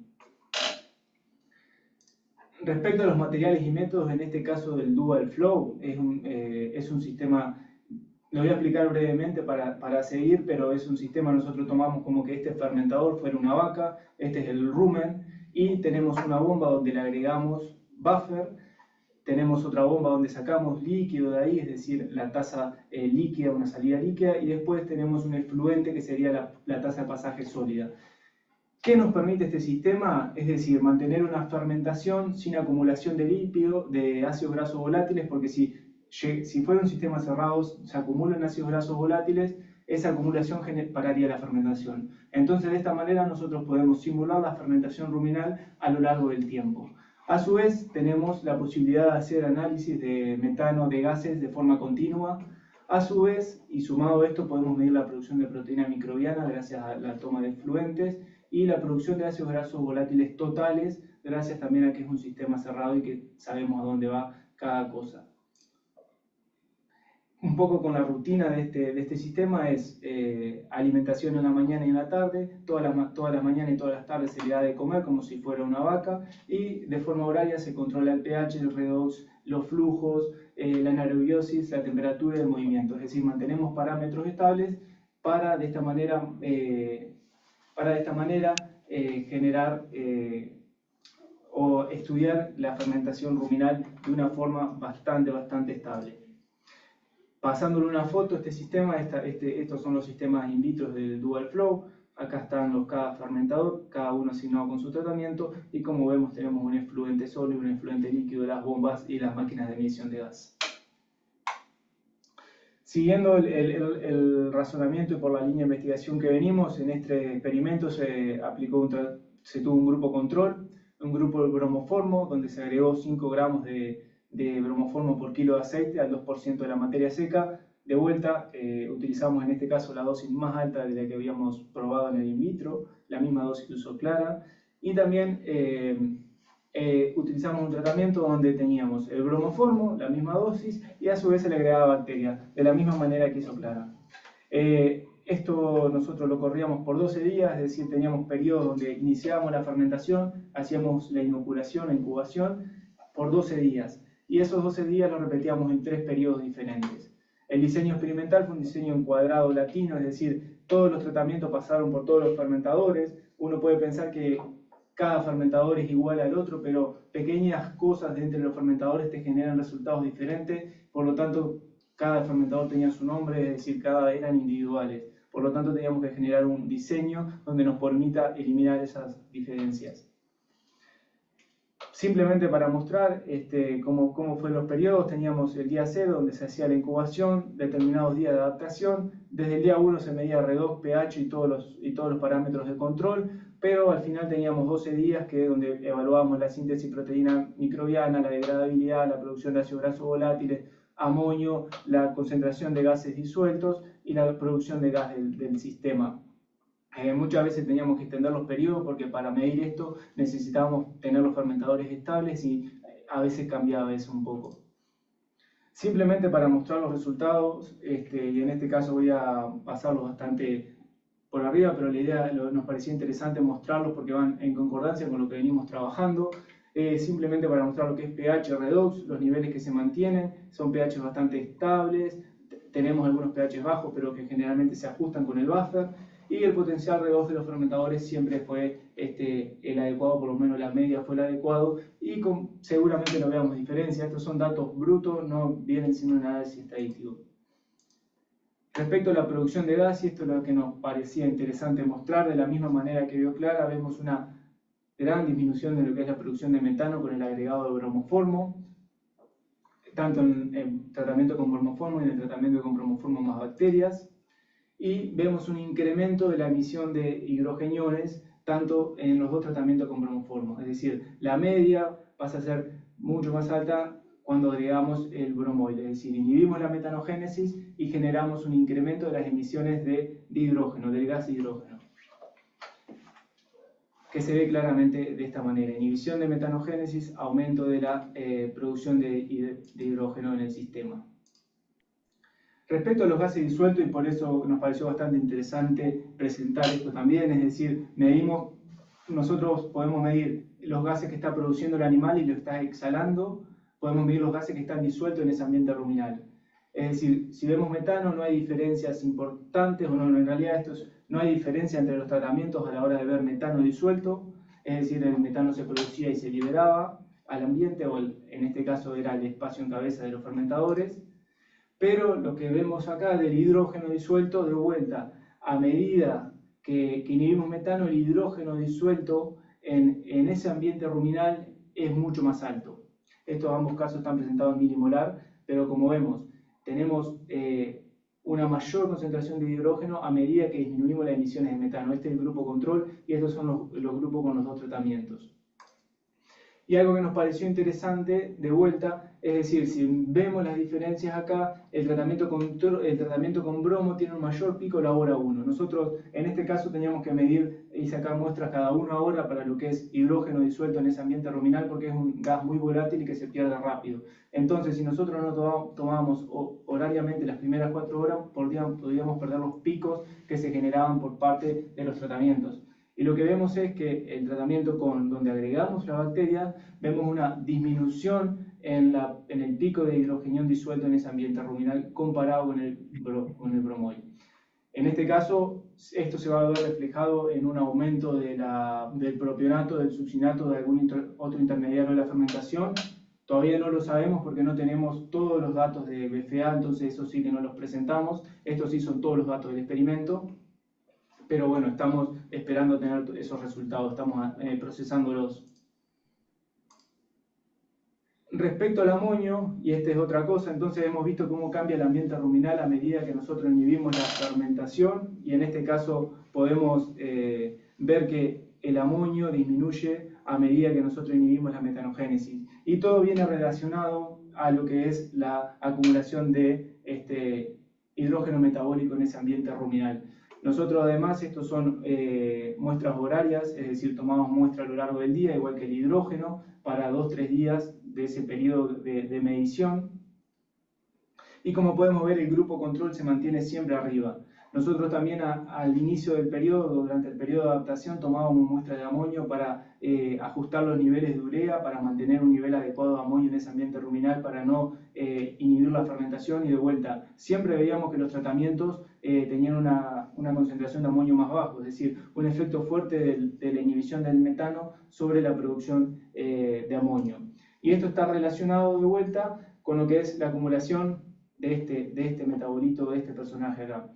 Respecto a los materiales y métodos, en este caso del Dual Flow, es un sistema, lo voy a explicar brevemente para seguir, pero es un sistema, nosotros tomamos como que este fermentador fuera una vaca, este es el rumen, y tenemos una bomba donde le agregamos buffer, tenemos otra bomba donde sacamos líquido de ahí, es decir, la tasa líquida, una salida líquida, y después tenemos un efluente que sería la tasa de pasaje sólida. ¿Qué nos permite este sistema? Es decir, mantener una fermentación sin acumulación de lípido, de ácidos grasos volátiles, porque si fuera un sistema cerrado, se acumulan ácidos grasos volátiles, esa acumulación pararía la fermentación. Entonces, de esta manera nosotros podemos simular la fermentación ruminal a lo largo del tiempo. A su vez, tenemos la posibilidad de hacer análisis de metano de gases de forma continua. A su vez, y sumado a esto, podemos medir la producción de proteína microbiana gracias a la toma de efluentes, y la producción de ácidos grasos volátiles totales, gracias también a que es un sistema cerrado y que sabemos a dónde va cada cosa. Un poco con la rutina de este sistema es alimentación en la mañana y en la tarde, todas las mañanas y todas las tardes se le da de comer como si fuera una vaca, y de forma horaria se controla el pH, el redox, los flujos, la anaerobiosis, la temperatura y el movimiento, es decir, mantenemos parámetros estables para de esta manera generar o estudiar la fermentación ruminal de una forma bastante estable. Pasándole una foto a este sistema, estos son los sistemas in vitro del Dual Flow. Acá están cada fermentador, cada uno asignado con su tratamiento, y como vemos tenemos un efluente sólido, un efluente líquido, las bombas y las máquinas de emisión de gas. Siguiendo el razonamiento y por la línea de investigación que venimos, en este experimento se tuvo un grupo control, un grupo de bromoformo, donde se agregó 5 gramos de bromoformo por kilo de aceite al 2% de la materia seca. De vuelta, utilizamos en este caso la dosis más alta de la que habíamos probado en el in vitro, la misma dosis que usó Clara, Y también utilizamos un tratamiento donde teníamos el bromoformo, la misma dosis, y a su vez se le agregaba bacteria, de la misma manera que hizo Clara. Esto nosotros lo corríamos por 12 días, es decir, teníamos periodos donde iniciábamos la fermentación, hacíamos la inoculación, la incubación, por 12 días. Y esos 12 días los repetíamos en 3 periodos diferentes. El diseño experimental fue un diseño encuadrado latino, es decir, todos los tratamientos pasaron por todos los fermentadores. Uno puede pensar que cada fermentador es igual al otro, pero pequeñas cosas de entre los fermentadores te generan resultados diferentes, por lo tanto, cada fermentador tenía su nombre, es decir, cada eran individuales. Por lo tanto, teníamos que generar un diseño donde nos permita eliminar esas diferencias. Simplemente para mostrar cómo fueron los periodos, teníamos el día 0, donde se hacía la incubación, determinados días de adaptación. Desde el día 1 se medía redox, pH y todos los parámetros de control, pero al final teníamos 12 días donde evaluábamos la síntesis de proteína microbiana, la degradabilidad, la producción de ácidos grasos volátiles, amonio, la concentración de gases disueltos y la producción de gas del sistema. Muchas veces teníamos que extender los periodos porque para medir esto necesitábamos tener los fermentadores estables y a veces cambiaba eso un poco. Simplemente para mostrar los resultados, y en este caso voy a pasarlos bastante por arriba, pero la idea nos parecía interesante mostrarlos porque van en concordancia con lo que venimos trabajando. Simplemente para mostrar lo que es pH redox, los niveles que se mantienen, son pH bastante estables, tenemos algunos pH bajos pero que generalmente se ajustan con el buffer, y el potencial redox de los fermentadores siempre fue el adecuado, por lo menos la media fue el adecuado, y seguramente no veamos diferencia. Estos son datos brutos, no vienen siendo un análisis estadístico. Respecto a la producción de gas, y esto es lo que nos parecía interesante mostrar, de la misma manera que vio Clara, vemos una gran disminución de lo que es la producción de metano con el agregado de bromoformo, tanto en el tratamiento con bromoformo y en el tratamiento con bromoformo más bacterias, y vemos un incremento de la emisión de hidrogeniones tanto en los dos tratamientos con bromoformo, es decir, la media pasa a ser mucho más alta cuando agregamos el bromoil, es decir, inhibimos la metanogénesis y generamos un incremento de las emisiones de hidrógeno, del gas de hidrógeno, que se ve claramente de esta manera: inhibición de metanogénesis, aumento de la producción de hidrógeno en el sistema. Respecto a los gases disueltos, y por eso nos pareció bastante interesante presentar esto también, es decir, nosotros podemos medir los gases que está produciendo el animal y lo está exhalando, podemos medir los gases que están disueltos en ese ambiente ruminal. Es decir, si vemos metano no hay diferencias importantes, o no, en realidad no hay diferencia entre los tratamientos a la hora de ver metano disuelto, es decir, el metano se producía y se liberaba al ambiente, o en este caso era el espacio en cabeza de los fermentadores. Pero lo que vemos acá del hidrógeno disuelto, de vuelta, a medida que inhibimos metano, el hidrógeno disuelto en ese ambiente ruminal es mucho más alto. Estos ambos casos están presentados en milimolar, pero como vemos, tenemos una mayor concentración de hidrógeno a medida que disminuimos las emisiones de metano. Este es el grupo control y estos son los grupos con los dos tratamientos. Y algo que nos pareció interesante, de vuelta, es decir, si vemos las diferencias acá, el tratamiento con bromo tiene un mayor pico la hora 1. Nosotros en este caso teníamos que medir y sacar muestras cada 1 hora para lo que es hidrógeno disuelto en ese ambiente ruminal, porque es un gas muy volátil y que se pierde rápido. Entonces, si nosotros no tomábamos horariamente las primeras 4 horas, podríamos perder los picos que se generaban por parte de los tratamientos. Y lo que vemos es que el tratamiento donde agregamos la bacteria, vemos una disminución en el pico de hidrogenión disuelto en ese ambiente ruminal comparado con el bromoil. En este caso, esto se va a ver reflejado en un aumento del propionato, del succinato, de algún otro intermediario de la fermentación. Todavía no lo sabemos porque no tenemos todos los datos de BFA, entonces eso sí que no los presentamos. Estos sí son todos los datos del experimento. Pero bueno, estamos esperando tener esos resultados, estamos procesándolos. Respecto al amonio, y esta es otra cosa, entonces hemos visto cómo cambia el ambiente ruminal a medida que nosotros inhibimos la fermentación, y en este caso podemos ver que el amonio disminuye a medida que nosotros inhibimos la metanogénesis. Y todo viene relacionado a lo que es la acumulación de hidrógeno metabólico en ese ambiente ruminal. Nosotros además, estos son muestras horarias, es decir, tomamos muestras a lo largo del día, igual que el hidrógeno, para 2-3 días de ese periodo de medición. Y como podemos ver, el grupo control se mantiene siempre arriba. Nosotros también al inicio del periodo, durante el periodo de adaptación, tomábamos muestras de amonio para ajustar los niveles de urea, para mantener un nivel adecuado de amonio en ese ambiente ruminal, para no inhibir la fermentación, y de vuelta, siempre veíamos que los tratamientos tenían una concentración de amonio más bajo, es decir, un efecto fuerte de la inhibición del metano sobre la producción de amonio. Y esto está relacionado de vuelta con lo que es la acumulación de este metabolito, de este personaje acá.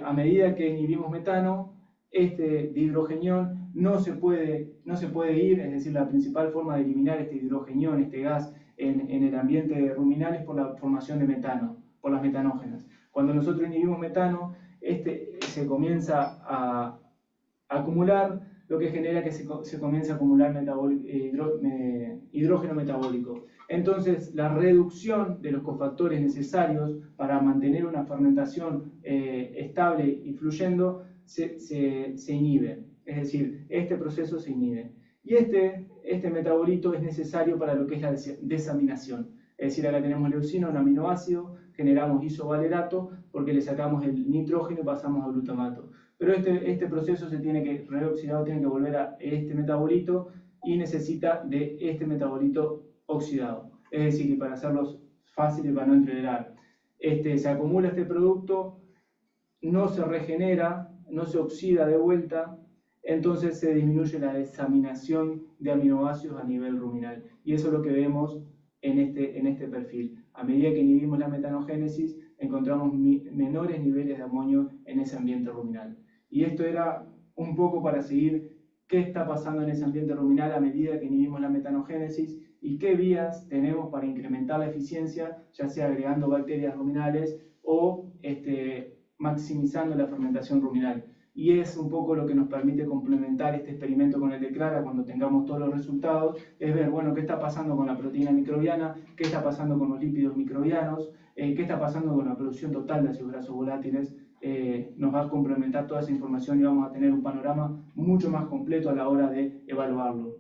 A medida que inhibimos metano, dihidrogenión no se puede ir, es decir, la principal forma de eliminar este dihidrogenión, este gas, en el ambiente ruminal es por la formación de metano, por las metanógenas. Cuando nosotros inhibimos metano, se comienza a acumular, lo que genera que se comience a acumular hidrógeno metabólico. Entonces, la reducción de los cofactores necesarios para mantener una fermentación estable y fluyendo se inhibe. Es decir, este proceso se inhibe. Y este metabolito es necesario para lo que es la desaminación. Es decir, acá tenemos leucina, un aminoácido, generamos isovalerato porque le sacamos el nitrógeno y pasamos a glutamato. Pero este proceso reoxidado tiene que volver a este metabolito y necesita de este metabolito oxidado. Es decir, y para hacerlos fáciles, para no entreverar, se acumula este producto, no se regenera, no se oxida de vuelta, entonces se disminuye la desaminación de aminoácidos a nivel ruminal. Y eso es lo que vemos en este perfil. A medida que inhibimos la metanogénesis, encontramos menores niveles de amonio en ese ambiente ruminal. Y esto era un poco para seguir qué está pasando en ese ambiente ruminal a medida que inhibimos la metanogénesis y qué vías tenemos para incrementar la eficiencia, ya sea agregando bacterias ruminales o maximizando la fermentación ruminal. Y es un poco lo que nos permite complementar este experimento con el de Clara cuando tengamos todos los resultados, es ver, bueno, qué está pasando con la proteína microbiana, qué está pasando con los lípidos microbianos, qué está pasando con la producción total de ácidos grasos volátiles. Nos va a complementar toda esa información y vamos a tener un panorama mucho más completo a la hora de evaluarlo.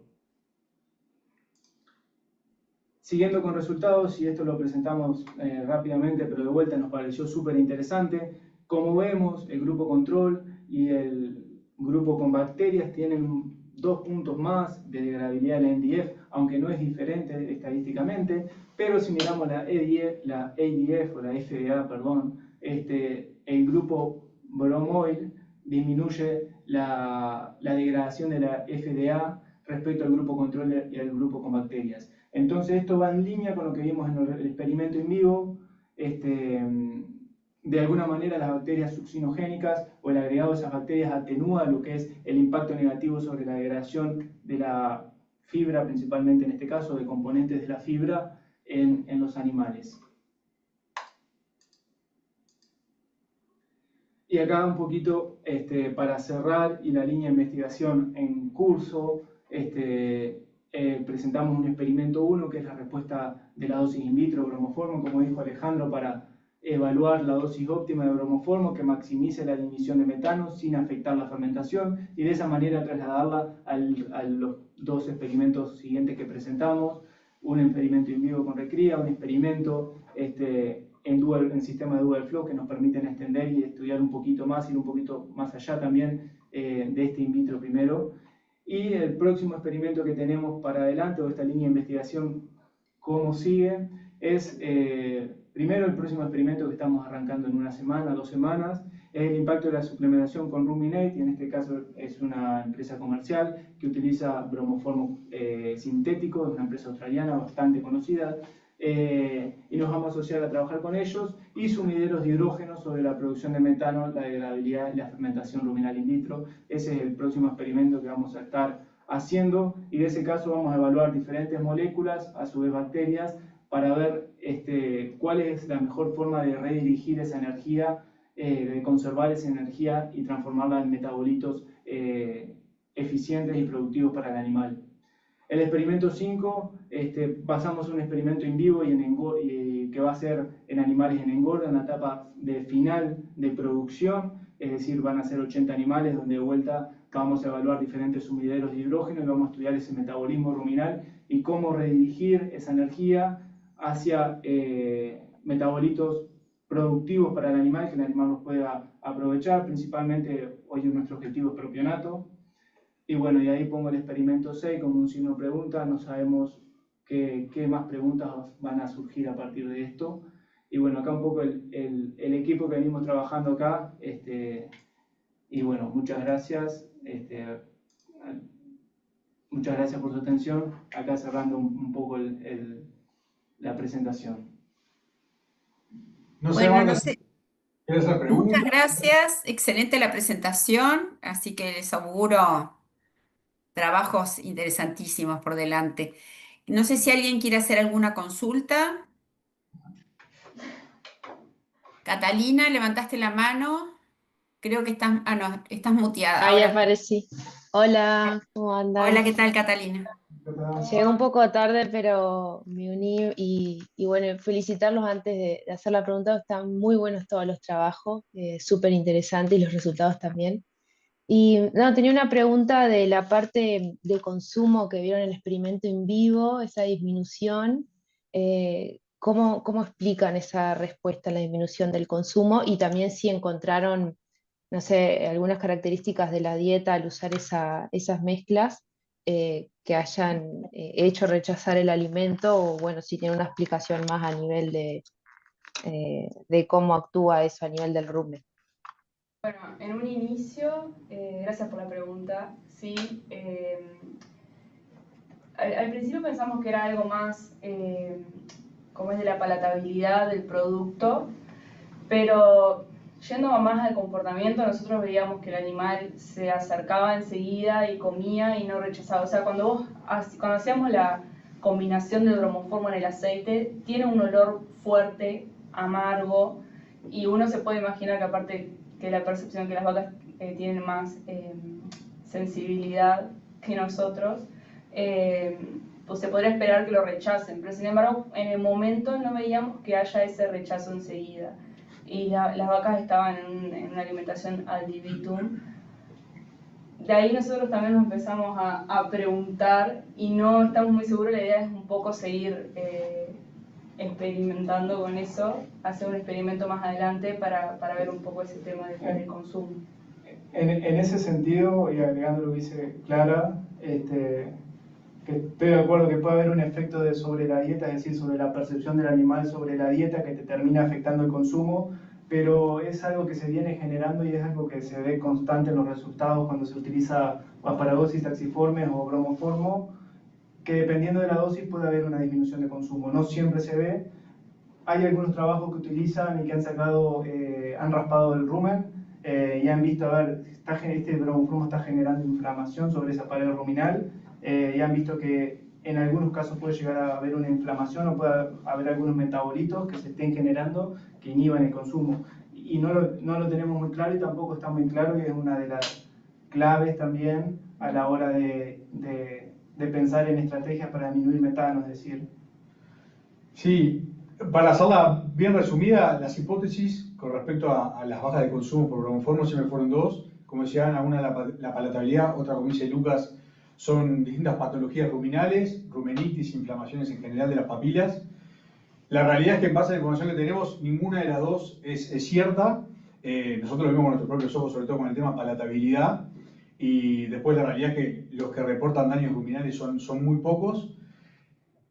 Siguiendo con resultados, y esto lo presentamos rápidamente, pero de vuelta nos pareció súper interesante. Como vemos, el grupo control y el grupo con bacterias tienen 2 puntos más de degradabilidad de la NDF, aunque no es diferente estadísticamente, pero si miramos la ADF o la FDA, perdón, el grupo bromoil disminuye la degradación de la FDA respecto al grupo control y al grupo con bacterias. Entonces esto va en línea con lo que vimos en el experimento in vivo. De alguna manera las bacterias succinogénicas o el agregado de esas bacterias atenúa lo que es el impacto negativo sobre la degradación de la fibra, principalmente en este caso de componentes de la fibra en los animales. Y acá un poquito para cerrar y la línea de investigación en curso, presentamos un experimento 1 que es la respuesta de la dosis in vitro bromoformo, como dijo Alejandro, para evaluar la dosis óptima de bromoformo que maximice la dimisión de metano sin afectar la fermentación y de esa manera trasladarla a los 2 experimentos siguientes que presentamos, un experimento in vivo con recría, un experimento en sistema de dual flow que nos permiten extender y estudiar un poquito más, ir un poquito más allá también de este in vitro primero. Y el próximo experimento que tenemos para adelante, o esta línea de investigación, cómo sigue, es primero el próximo experimento que estamos arrancando en 1 semana, 2 semanas, es el impacto de la suplementación con Ruminate, y en este caso es una empresa comercial que utiliza bromoformo sintético, es una empresa australiana bastante conocida, y nos vamos a asociar a trabajar con ellos y sumideros de hidrógeno sobre la producción de metano, la degradabilidad y la fermentación ruminal in vitro. Ese es el próximo experimento que vamos a estar haciendo y de ese caso vamos a evaluar diferentes moléculas, a su vez bacterias, para ver cuál es la mejor forma de redirigir esa energía, de conservar esa energía y transformarla en metabolitos eficientes y productivos para el animal. El experimento 5, basamos un experimento in vivo y que va a ser en animales en engorda, en la etapa de final de producción, es decir, van a ser 80 animales, donde de vuelta vamos a evaluar diferentes sumideros de hidrógeno y vamos a estudiar ese metabolismo ruminal y cómo redirigir esa energía hacia metabolitos productivos para el animal, que el animal los pueda aprovechar. Principalmente hoy nuestro objetivo es propionato. Y bueno, y ahí pongo el experimento 6 como un signo de pregunta. No sabemos qué más preguntas van a surgir a partir de esto. Y bueno, acá un poco el equipo que venimos trabajando acá. Y bueno, muchas gracias. Muchas gracias por su atención. Acá cerrando un poco la presentación. No sé, Bueno, no Marta, sé. ¿quieres hacer Muchas preguntas? gracias. Excelente la presentación, así que les auguro trabajos interesantísimos por delante. No sé si alguien quiere hacer alguna consulta. Catalina, levantaste la mano. Creo que estás, no, estás muteada. Ahí Ahora, aparecí. Hola, ¿cómo andan? hola, ¿qué tal, Catalina? Llegué un poco tarde, pero me uní y bueno, felicitarlos antes de hacer la pregunta. Están muy buenos todos los trabajos, súper interesantes y los resultados también. Y no, tenía una pregunta de la parte de consumo que vieron en el experimento en vivo, esa disminución. ¿Cómo explican esa respuesta a la disminución del consumo? Y también si encontraron, no sé, algunas características de la dieta al usar esas mezclas que hayan hecho rechazar el alimento, o bueno, si tiene una explicación más a nivel de cómo actúa eso a nivel del rumen. Bueno, en un inicio, gracias por la pregunta, sí, al principio pensamos que era algo más, como es de la palatabilidad del producto, pero yendo más al comportamiento, nosotros veíamos que el animal se acercaba enseguida y comía y no rechazaba. O sea, cuando hacíamos la combinación del bromoformo en el aceite, tiene un olor fuerte, amargo, y uno se puede imaginar que aparte que la percepción que las vacas tienen más sensibilidad que nosotros, pues se podría esperar que lo rechacen, pero sin embargo en el momento no veíamos que haya ese rechazo enseguida. Y las vacas estaban en una alimentación ad libitum. De ahí nosotros también nos empezamos a preguntar y no estamos muy seguros. La idea es un poco seguir experimentando con eso, hacer un experimento más adelante para ver un poco ese tema del consumo. En ese sentido, y agregando lo que dice Clara, que estoy de acuerdo que puede haber un efecto sobre la dieta, es decir, sobre la percepción del animal sobre la dieta que te termina afectando el consumo, pero es algo que se viene generando y es algo que se ve constante en los resultados cuando se utiliza asparagosis taxiformes o bromoformo, que dependiendo de la dosis puede haber una disminución de consumo. No siempre se ve. Hay algunos trabajos que utilizan y que han sacado, han raspado el rumen y han visto, a ver, este bromoformo está generando inflamación sobre esa pared ruminal y han visto que en algunos casos puede llegar a haber una inflamación o puede haber algunos metabolitos que se estén generando que inhiban el consumo. Y no lo tenemos muy claro y tampoco está muy claro, y es una de las claves también a la hora de pensar en estrategias para disminuir metano, es decir. Sí, para hacerla bien resumida, las hipótesis con respecto a las bajas de consumo por bromoformo siempre fueron dos. Como decían, una la palatabilidad, otra, como dice Lucas, son distintas patologías ruminales, rumenitis, inflamaciones en general de las papilas. La realidad es que en base a la información que tenemos, ninguna de las dos es cierta. Nosotros lo vemos con nuestros propios ojos, sobre todo con el tema palatabilidad. Y después la realidad es que los que reportan daños ruminales son muy pocos.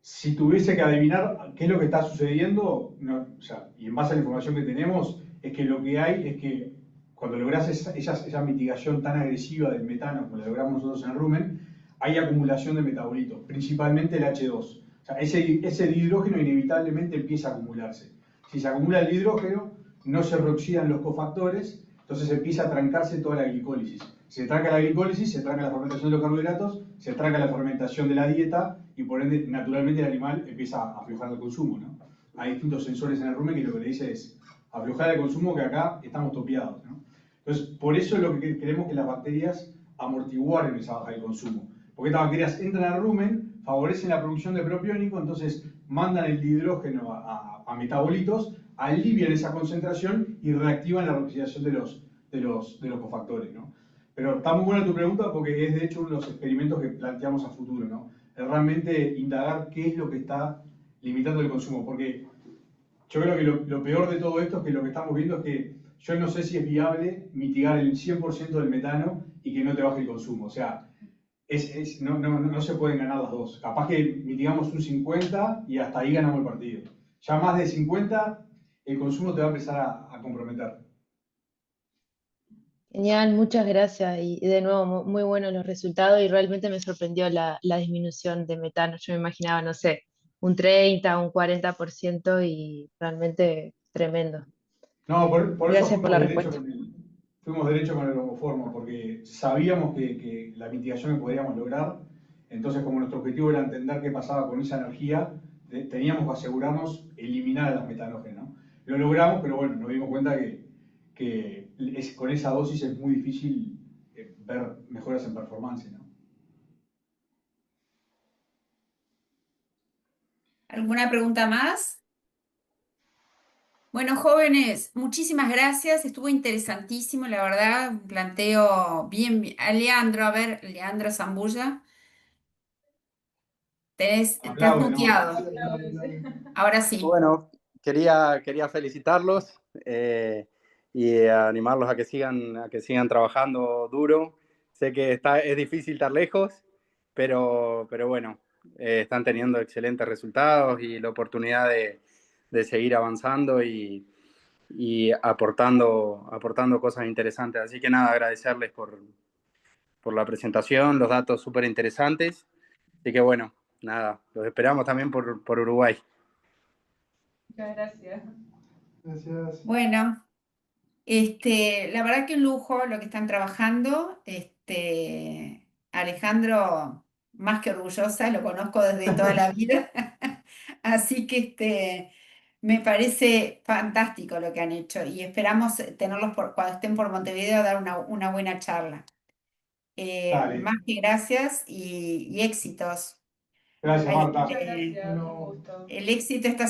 Si tuviese que adivinar qué es lo que está sucediendo, no, o sea, y en base a la información que tenemos, es que lo que hay es que cuando logras esa mitigación tan agresiva del metano como la logramos nosotros en el rumen, hay acumulación de metabolitos, principalmente el H2. O sea, ese dihidrógeno inevitablemente empieza a acumularse. Si se acumula el dihidrógeno, no se reoxidan los cofactores, entonces empieza a trancarse toda la glicólisis. Se tranca la glicólisis, se tranca la fermentación de los carbohidratos, se tranca la fermentación de la dieta y por ende, naturalmente, el animal empieza a aflojar el consumo, ¿no? Hay distintos sensores en el rumen que lo que le dice es aflojar el consumo, que acá estamos topeados, ¿no? Entonces, por eso es lo que queremos, que las bacterias amortiguaren esa baja del consumo. Porque estas bacterias entran al rumen, favorecen la producción de propiónico, entonces mandan el dihidrógeno a metabolitos, alivian esa concentración y reactivan la reoxidación de de los cofactores, ¿no? Pero está muy buena tu pregunta porque es de hecho uno de los experimentos que planteamos a futuro, ¿no? Es realmente indagar qué es lo que está limitando el consumo, porque yo creo que lo peor de todo esto es que lo que estamos viendo es que yo no sé si es viable mitigar el 100% del metano y que no te baje el consumo. O sea, no se pueden ganar las dos. Capaz que mitigamos un 50 y hasta ahí ganamos el partido. Ya más de 50, el consumo te va a empezar a comprometer. Genial, muchas gracias. Y de nuevo, muy buenos los resultados y realmente me sorprendió la disminución de metano. Yo me imaginaba, no sé, un 30, un 40% y realmente tremendo. No, por eso Gracias por la respuesta. fuimos derecho con el Homoformo, porque sabíamos que la mitigación que podríamos lograr, entonces como nuestro objetivo era entender qué pasaba con esa energía, teníamos que asegurarnos eliminar a las metanógenas, ¿no? Lo logramos, pero bueno, nos dimos cuenta que con esa dosis es muy difícil ver mejoras en performance, ¿no? ¿Alguna pregunta más? Bueno, jóvenes, muchísimas gracias. Estuvo interesantísimo, la verdad. Un planteo bien. A Leandro, a ver, Leandro Zambulla, estás Aplaude, ¿no? muteado. Ahora sí. Bueno, quería felicitarlos y animarlos a que sigan trabajando duro. Sé que es difícil estar lejos, pero bueno, están teniendo excelentes resultados y la oportunidad de seguir avanzando y aportando cosas interesantes. Así que nada, agradecerles por la presentación, los datos súper interesantes. Así que bueno, nada, los esperamos también por Uruguay. Muchas gracias. Gracias. Bueno, la verdad que un lujo lo que están trabajando. Alejandro, más que orgullosa, lo conozco desde toda la vida. Así que me parece fantástico lo que han hecho y esperamos tenerlos cuando estén por Montevideo dar una buena charla. Dale. Más que gracias y éxitos. Gracias, Marta. Muchas gracias, un Bueno. gusto. El éxito está